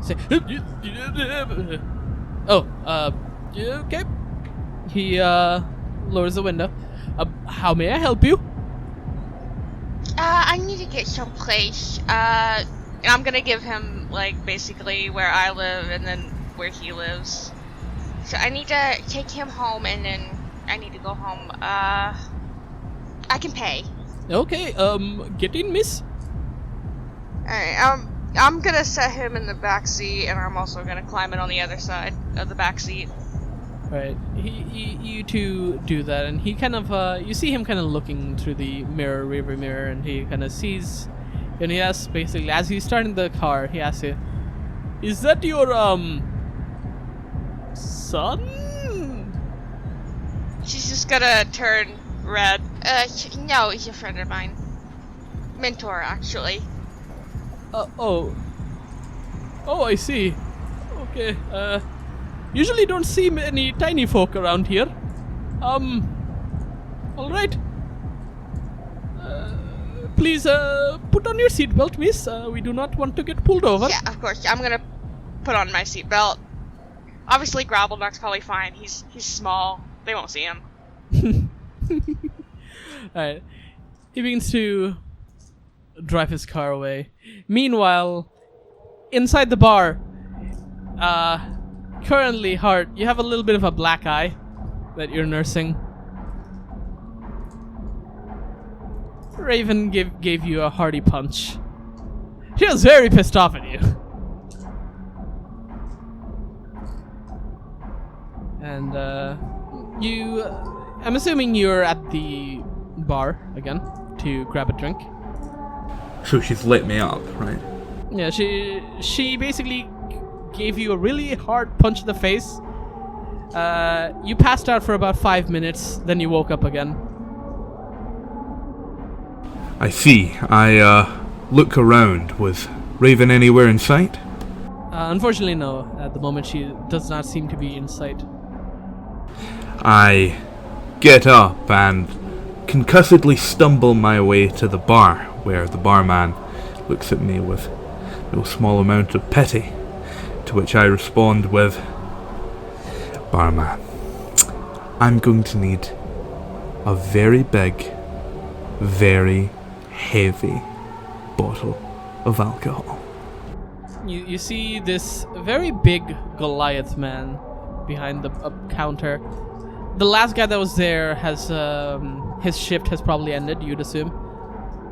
D: Say, yeah, okay. He lowers the window. How may I help you?
B: I need to get someplace. And I'm gonna give him like basically where I live and then where he lives. So I need to take him home and then I need to go home. I can pay.
D: Okay, get in, miss.
B: Alright, I'm gonna set him in the back seat, and I'm also gonna climb in on the other side of the back seat.
D: Right, you two do that, and he kind of, you see him kind of looking through the rearview mirror, and he kind of sees, and he asks, basically, as he's starting the car, he asks you, "Is that your, son?"
B: She's just gonna turn red. No, he's a friend of mine. Mentor, actually.
D: Oh, I see. Okay, usually don't see many tiny folk around here. Alright. Please, put on your seatbelt, miss. We do not want to get pulled over.
B: Yeah, of course. I'm gonna put on my seatbelt. Obviously, Gravelknot's probably fine. He's small. They won't see him.
D: Alright. He begins to drive his car away. Meanwhile, inside the bar, currently, Hart, you have a little bit of a black eye that you're nursing. Raven gave you a hearty punch. She was very pissed off at you. And, I'm assuming you're at the bar again to grab a drink.
C: So she's lit me up, right?
D: Yeah, she basically gave you a really hard punch in the face. You passed out for about 5 minutes, then you woke up again.
C: I see. I look around with Raven anywhere in sight?
D: Unfortunately, no. At the moment, she does not seem to be in sight.
C: I get up and concussedly stumble my way to the bar, where the barman looks at me with no small amount of pity, to which I respond with, "Barman, I'm going to need a very big, very heavy bottle of alcohol."
D: You see this very big Goliath man behind the counter. The last guy that was there has his shift has probably ended, you'd assume,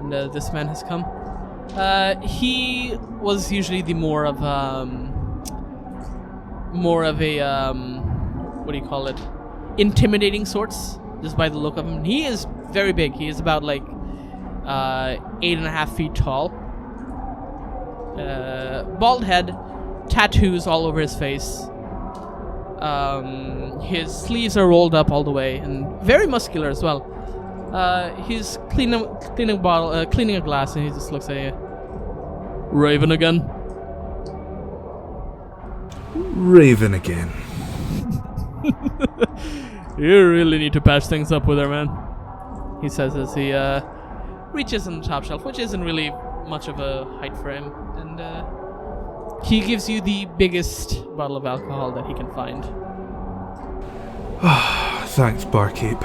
D: and this man has come. He was usually the more of a what do you call it? Intimidating sorts, just by the look of him. He is very big. He is about like 8.5 feet tall. Bald head, tattoos all over his face. His sleeves are rolled up all the way, and very muscular as well. He's cleaning a glass, and he just looks at you. Raven again?
C: Raven again.
D: You really need to patch things up with her, man. He says as he reaches on the top shelf, which isn't really much of a height for him, and he gives you the biggest bottle of alcohol that he can find.
C: Thanks, barkeep.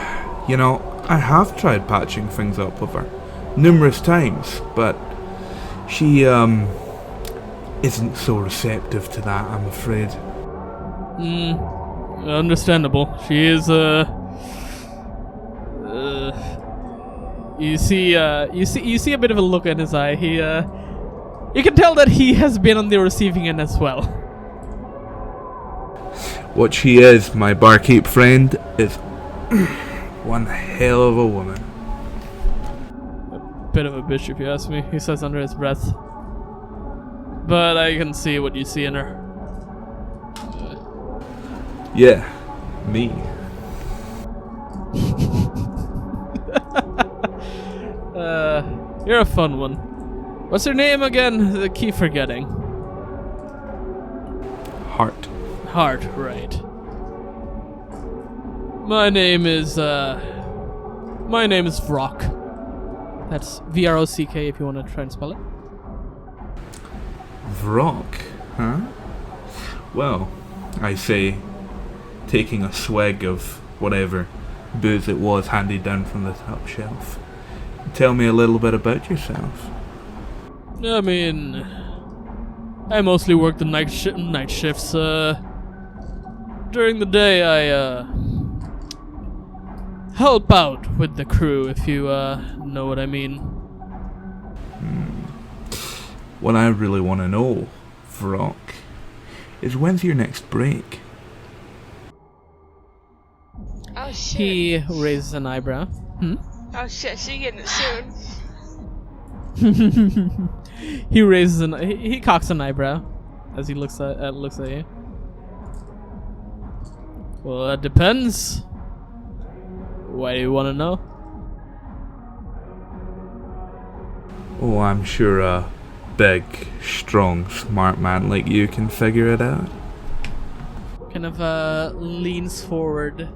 C: You know, I have tried patching things up with her numerous times, but she isn't so receptive to that, I'm afraid.
D: Understandable. She is you see a bit of a look in his eye. You can tell that he has been on the receiving end as well.
C: What she is, my barkeep friend, is one hell of a woman.
D: A bit of a bitch, if you ask me, he says under his breath. But I can see what you see in her.
C: Yeah, me.
D: You're a fun one. What's her name again? I keep forgetting.
C: Heart.
D: Heart, right. My name is Vrock. That's V-R-O-C-K if you want to try and spell it.
C: Vrock, huh? Well, I say, taking a swig of whatever booze it was handed down from the top shelf. Tell me a little bit about yourself.
D: I mean, I mostly work the night shifts. During the day, I help out with the crew, if you know what I mean.
C: What I really want to know, Vrock, is when's your next break?
B: Oh shit.
D: He raises an eyebrow.
B: Oh shit, she getting it soon.
D: He raises he cocks an eyebrow as he looks at you. Well, that depends. Why do you want to know?
C: Oh, I'm sure a big, strong, smart man like you can figure it out.
D: Kind of leans forward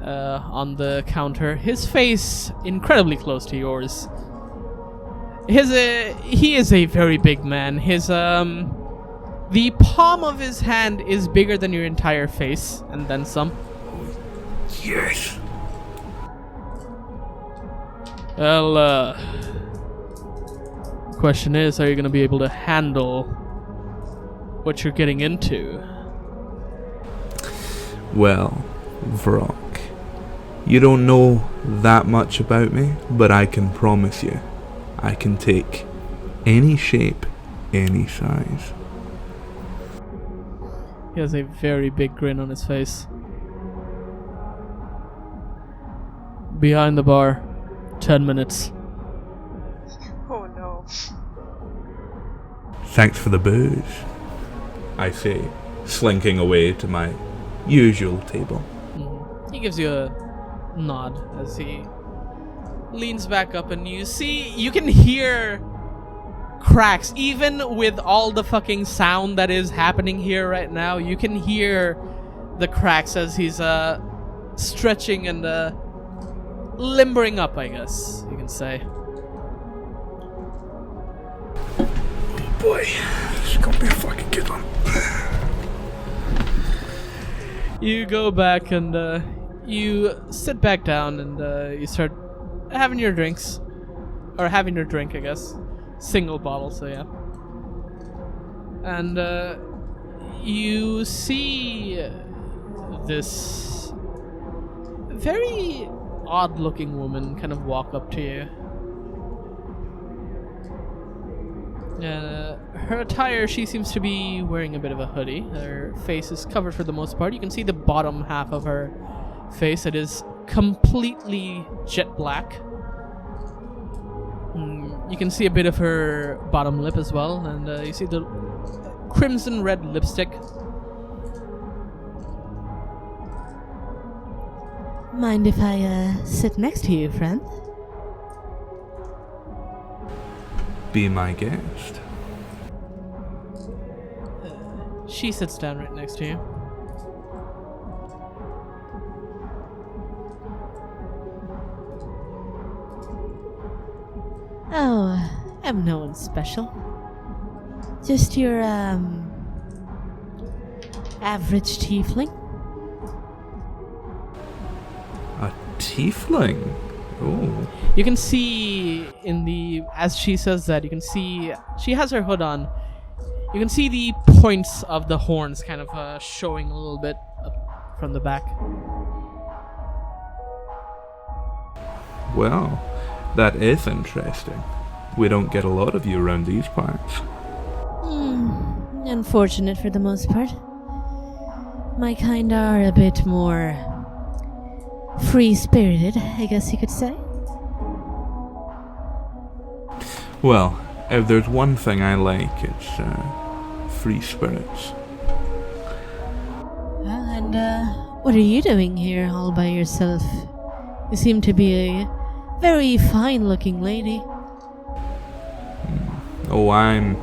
D: on the counter, his face incredibly close to yours. He is a very big man. His the palm of his hand is bigger than your entire face, and then some.
C: Yes.
D: Well, question is, are you going to be able to handle what you're getting into?
C: Well, Vrock, you don't know that much about me, but I can promise you, I can take any shape, any size.
D: He has a very big grin on his face. Behind the bar, 10 minutes.
B: Oh no.
C: Thanks for the booze, I say, slinking away to my usual table.
D: He gives you a nod as he leans back up, and you can hear cracks. Even with all the fucking sound that is happening here right now, you can hear the cracks as he's stretching and limbering up, I guess you can say.
C: Oh boy, it's gonna be a fucking good one.
D: You go back and you sit back down and you start having your drinks. Or having your drink, I guess. Single bottle, so yeah. And you see this very odd-looking woman kind of walk up to you. Her attire, she seems to be wearing a bit of a hoodie. Her face is covered for the most part. You can see the bottom half of her face. It is completely jet black. You can see a bit of her bottom lip as well, and you see the crimson red lipstick.
F: Mind if I sit next to you, friend?
C: Be my guest.
D: She sits down right next to you.
F: Oh, I'm no one special. Just your, average tiefling.
C: A tiefling? Oh.
D: You can see as she says that, you can see, she has her hood on. You can see the points of the horns kind of showing a little bit up from the back.
C: Well, that is interesting. We don't get a lot of you around these parts.
F: Unfortunate for the most part. My kind are a bit more free-spirited, I guess you could say.
C: Well, if there's one thing I like, it's free spirits.
F: Well, and what are you doing here all by yourself? You seem to be a very fine-looking lady.
C: Oh, I'm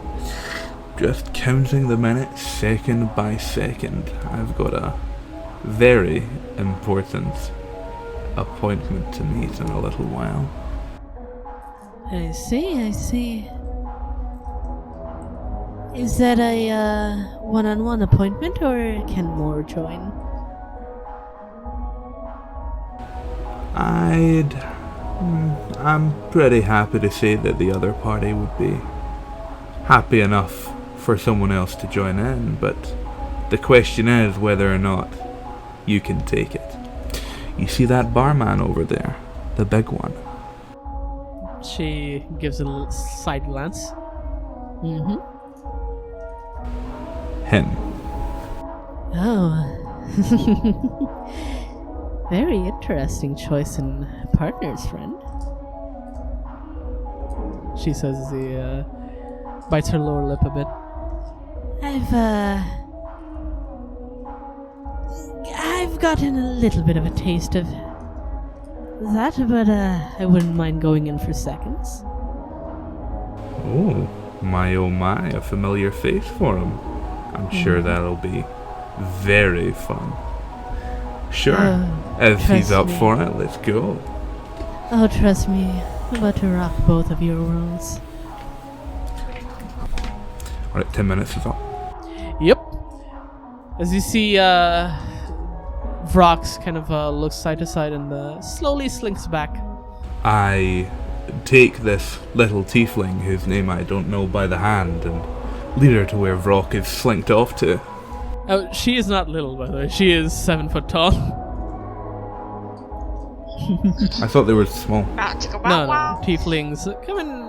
C: just counting the minutes second by second. I've got a very important appointment to meet in a little while.
F: I see. Is that a one-on-one appointment, or can more join?
C: I'm pretty happy to say that the other party would be happy enough for someone else to join in, but the question is whether or not you can take it. You see that barman over there? The big one.
D: She gives a little side glance.
C: Him.
F: Oh. Very interesting choice in partners, friend.
D: She says as he bites her lower lip a bit.
F: I've gotten a little bit of a taste of that, but I wouldn't mind going in for seconds.
C: Oh my, a familiar face for him. I'm sure that'll be very fun. Sure, if he's up for it, let's go.
F: Oh, trust me, I'm about to rock both of your worlds.
C: Alright, 10 minutes is up.
D: Yep. As you see, Vrox kind of looks side to side and slowly slinks back.
C: I take this little tiefling, whose name I don't know, by the hand and lead her to where Vrock is slinked off to.
D: Oh, she is not little, by the way. She is 7 foot tall.
C: I thought they were small.
D: No. Tieflings come in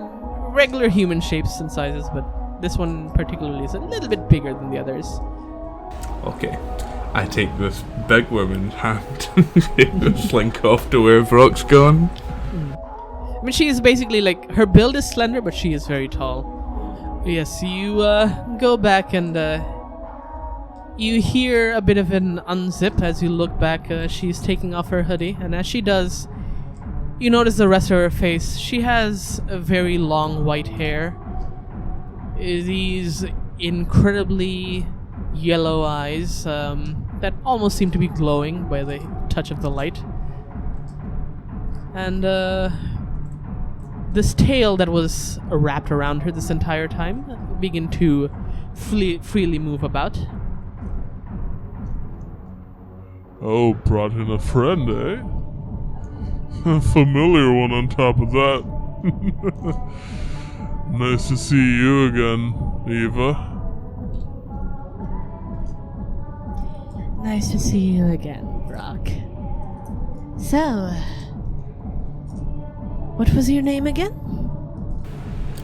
D: regular human shapes and sizes, but this one particularly is a little bit bigger than the others.
C: Okay. I take this big woman's hand and slink off to where Vrock's gone.
D: I mean, she is basically like, her build is slender, but she is very tall. Yes, you go back and you hear a bit of an unzip as you look back. She's taking off her hoodie, and as she does, you notice the rest of her face. She has a very long white hair, these incredibly yellow eyes that almost seem to be glowing by the touch of the light. And this tail that was wrapped around her this entire time begin to freely move about.
G: Oh, brought in a friend, eh? A familiar one on top of that. Nice to see you again, Eva.
F: Nice to see you again, Brock. So, what was your name again?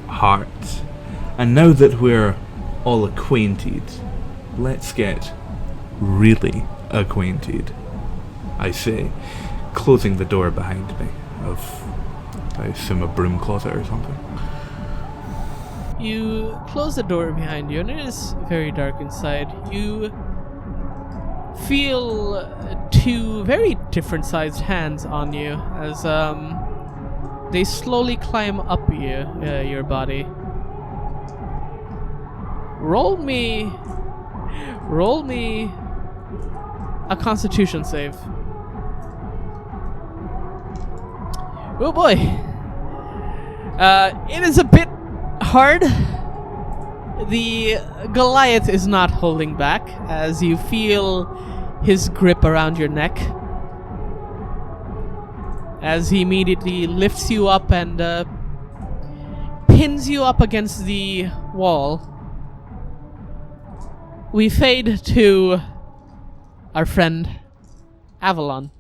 C: Heart. And now that we're all acquainted, let's get really acquainted, I say, closing the door behind me of, I assume, a broom closet or something.
D: You close the door behind you, and it is very dark inside. You feel two very different sized hands on you as they slowly climb up your body. Roll me a Constitution save. Oh boy. It is a bit hard. The Goliath is not holding back as you feel his grip around your neck. As he immediately lifts you up and pins you up against the wall. We fade to our friend Avalon.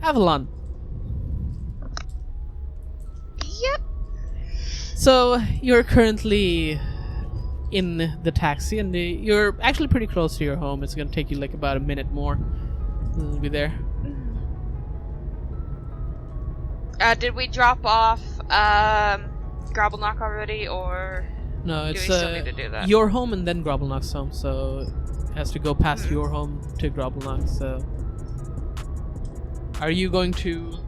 D: Avalon.
B: Yep.
D: So you're currently in the taxi, and you're actually pretty close to your home. It's gonna take you like about a minute more. And you'll be there.
B: Did we drop off Grobbleknock already, or
D: No,
B: do
D: it's
B: we still need to do that?
D: your home and then Grobbleknock's home, so it has to go past your home to Grobbleknock. So, are you going to?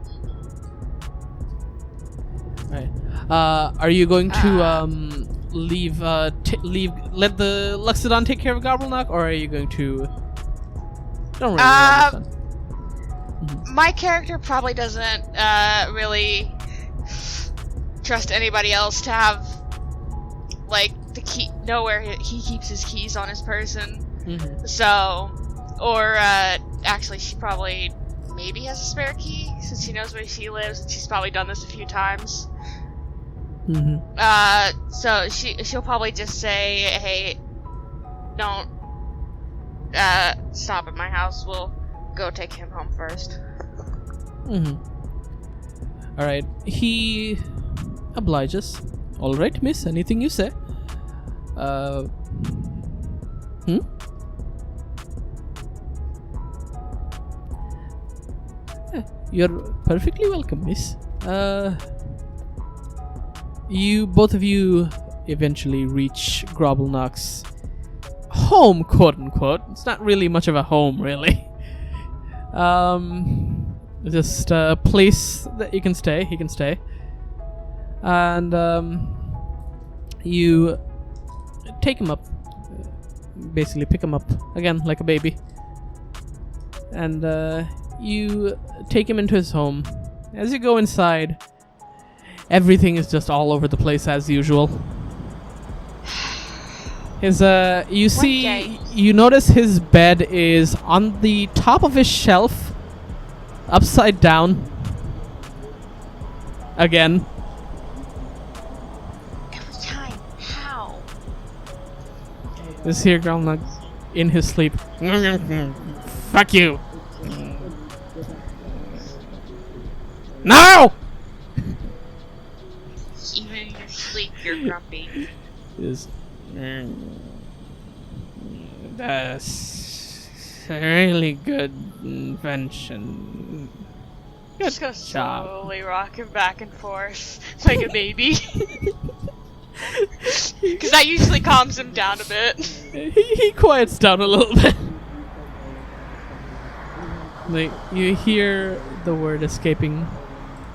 D: Right. Are you going to leave? Leave. Let the Luxodon take care of Grobbleknock, or are you going to? Don't really understand.
B: My character probably doesn't really trust anybody else to have like the key, know where he keeps his keys on his person. So, or actually, she probably maybe has a spare key since she knows where she lives, and she's probably done this a few times. So she'll probably just say, "Hey, don't stop at my house. We'll go take him home first."
D: All right. He obliges. All right, miss. Anything you say. Yeah, you're perfectly welcome, miss. Both of you eventually reach Grobbleknock's home, quote unquote. It's not really much of a home, really. Just a place that you can stay. He can stay. And you take him up. Basically pick him up again like a baby. And you take him into his home. As you go inside, everything is just all over the place as usual. You notice his bed is on the top of his shelf, upside down. Again.
B: Every time. How?
D: This here girl in his sleep. Fuck you. No!
B: Even in your sleep, you're grumpy.
D: That's a really good invention.
B: Just gonna slowly rock him back and forth like a baby. Because that usually calms him down a bit.
D: He quiets down a little bit. Like, you hear the word escaping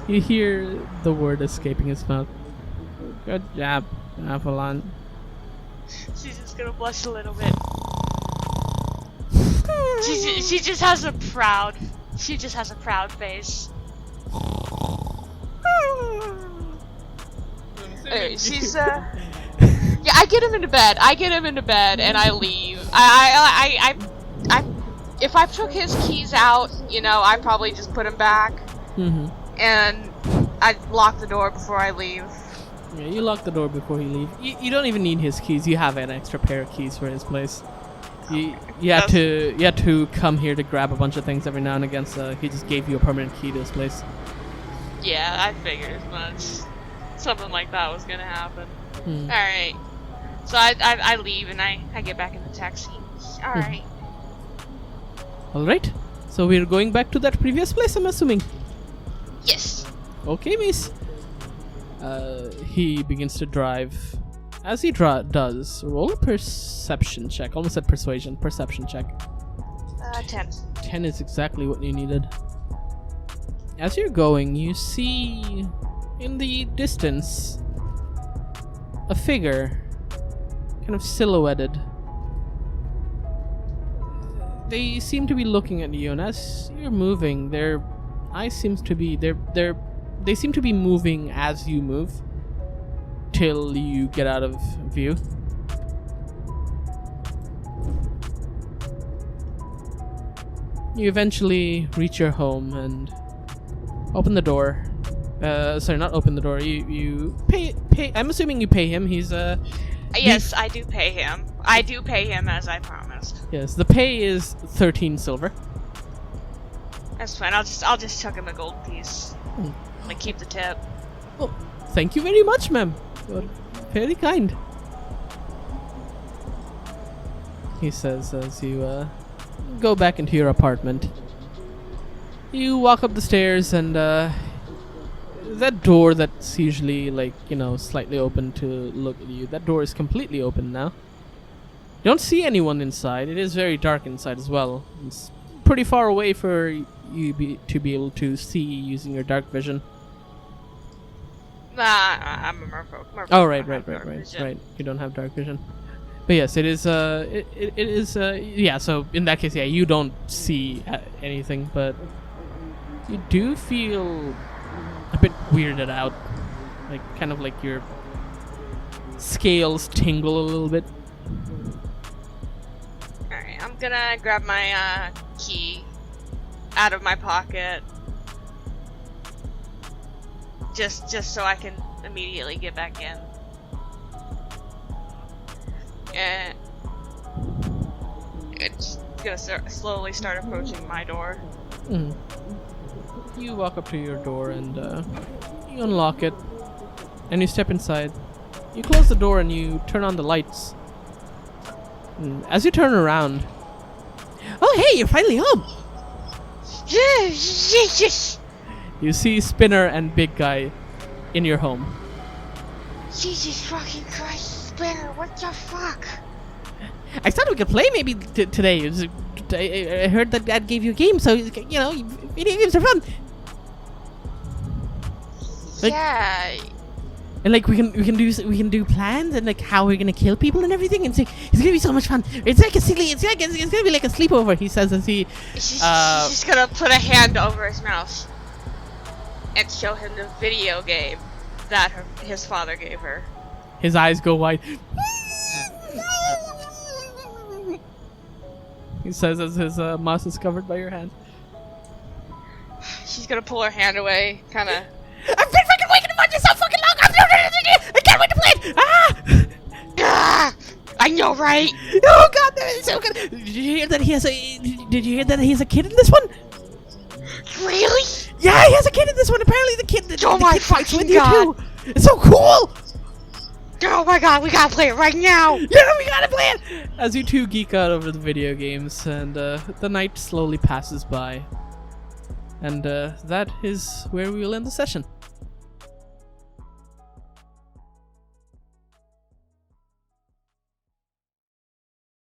D: You hear the word escaping his mouth. Good job, Avalon.
B: She's just gonna blush a little bit. She just has a proud face. Anyway, she's yeah, I get him into bed. And I leave. I if I took his keys out, you know, I probably just put him back.
D: Mm-hmm.
B: And I lock the door before I leave.
D: Yeah, you lock the door before you leave. You don't even need his keys. You have an extra pair of keys for his place. You had to come here to grab a bunch of things every now and again, so he just gave you a permanent key to his place.
B: Yeah, I figured as much. Something like that was gonna happen.
D: Hmm.
B: Alright. So I leave and I get back in the taxi. Alright.
D: Alright. So we're going back to that previous place, I'm assuming.
B: Yes.
D: Okay, miss. He begins to drive. As he does, roll a perception check. Almost said persuasion. Perception check.
B: 10.
D: 10 is exactly what you needed. As you're going, you see in the distance a figure, kind of silhouetted. They seem to be looking at you, and as you're moving, their eyes seems to be they seem to be moving as you move till you get out of view. You eventually reach your home and open the door. Sorry, not open the door. You pay. I'm assuming you pay him. He's
B: Yes, I do pay him. I do pay him as I promised.
D: Yes, the pay is 13 silver.
B: That's fine. I'll just chuck him a gold piece.
D: Hmm.
B: And keep the tip.
D: Oh, thank you very much, ma'am. You're very kind. He says as you go back into your apartment. You walk up the stairs and that door that's usually like, you know, slightly open to look at you, that door is completely open now. You don't see anyone inside. It is very dark inside as well. It's pretty far away for you to be able to see using your dark vision.
B: Nah, I'm a merfolk.
D: Oh, right. You don't have dark vision. But yes, it is, it is, yeah, so in that case, yeah, you don't see anything, but you do feel a bit weirded out. Like, kind of like your scales tingle a little bit.
B: Alright, I'm gonna grab my, key out of my pocket. Just so I can immediately get back in. And it's gonna slowly start approaching my door.
D: Mm. You walk up to your door and you unlock it, and you step inside. You close the door and you turn on the lights. And as you turn around, oh hey, you're finally home!
B: Jesus!
D: You see Spinner and Big Guy in your home.
B: Jesus fucking Christ, Spinner, what the fuck?
F: I thought we could play maybe today. I heard that Dad gave you a game, so you know, video games are fun. Like,
B: yeah.
F: And like we can do plans and like how we're gonna kill people and everything, and it's gonna be so much fun. It's gonna be like a sleepover. He says as he.
B: She's just gonna put a hand over his mouth and show him the video game that his father gave her.
D: His eyes go wide. He says as his mouse is covered by your hand.
B: She's gonna pull her hand away, kind of.
F: I've been freaking waiting to find this so fucking long. I can't wait to play it.
B: Ah! I know, right?
F: Oh god, that is so good. Did you hear that he has a kid in this one?
B: Really?
F: Yeah, he has a kid in this one. Apparently the kid
B: Oh my
F: kid fights with
B: fucking
F: you
B: God.
F: too. It's so cool.
B: Oh my god, we gotta play it right now!
F: Yeah, we gotta play it.
D: As you two geek out over the video games, and the night slowly passes by. And that is where we will end the session.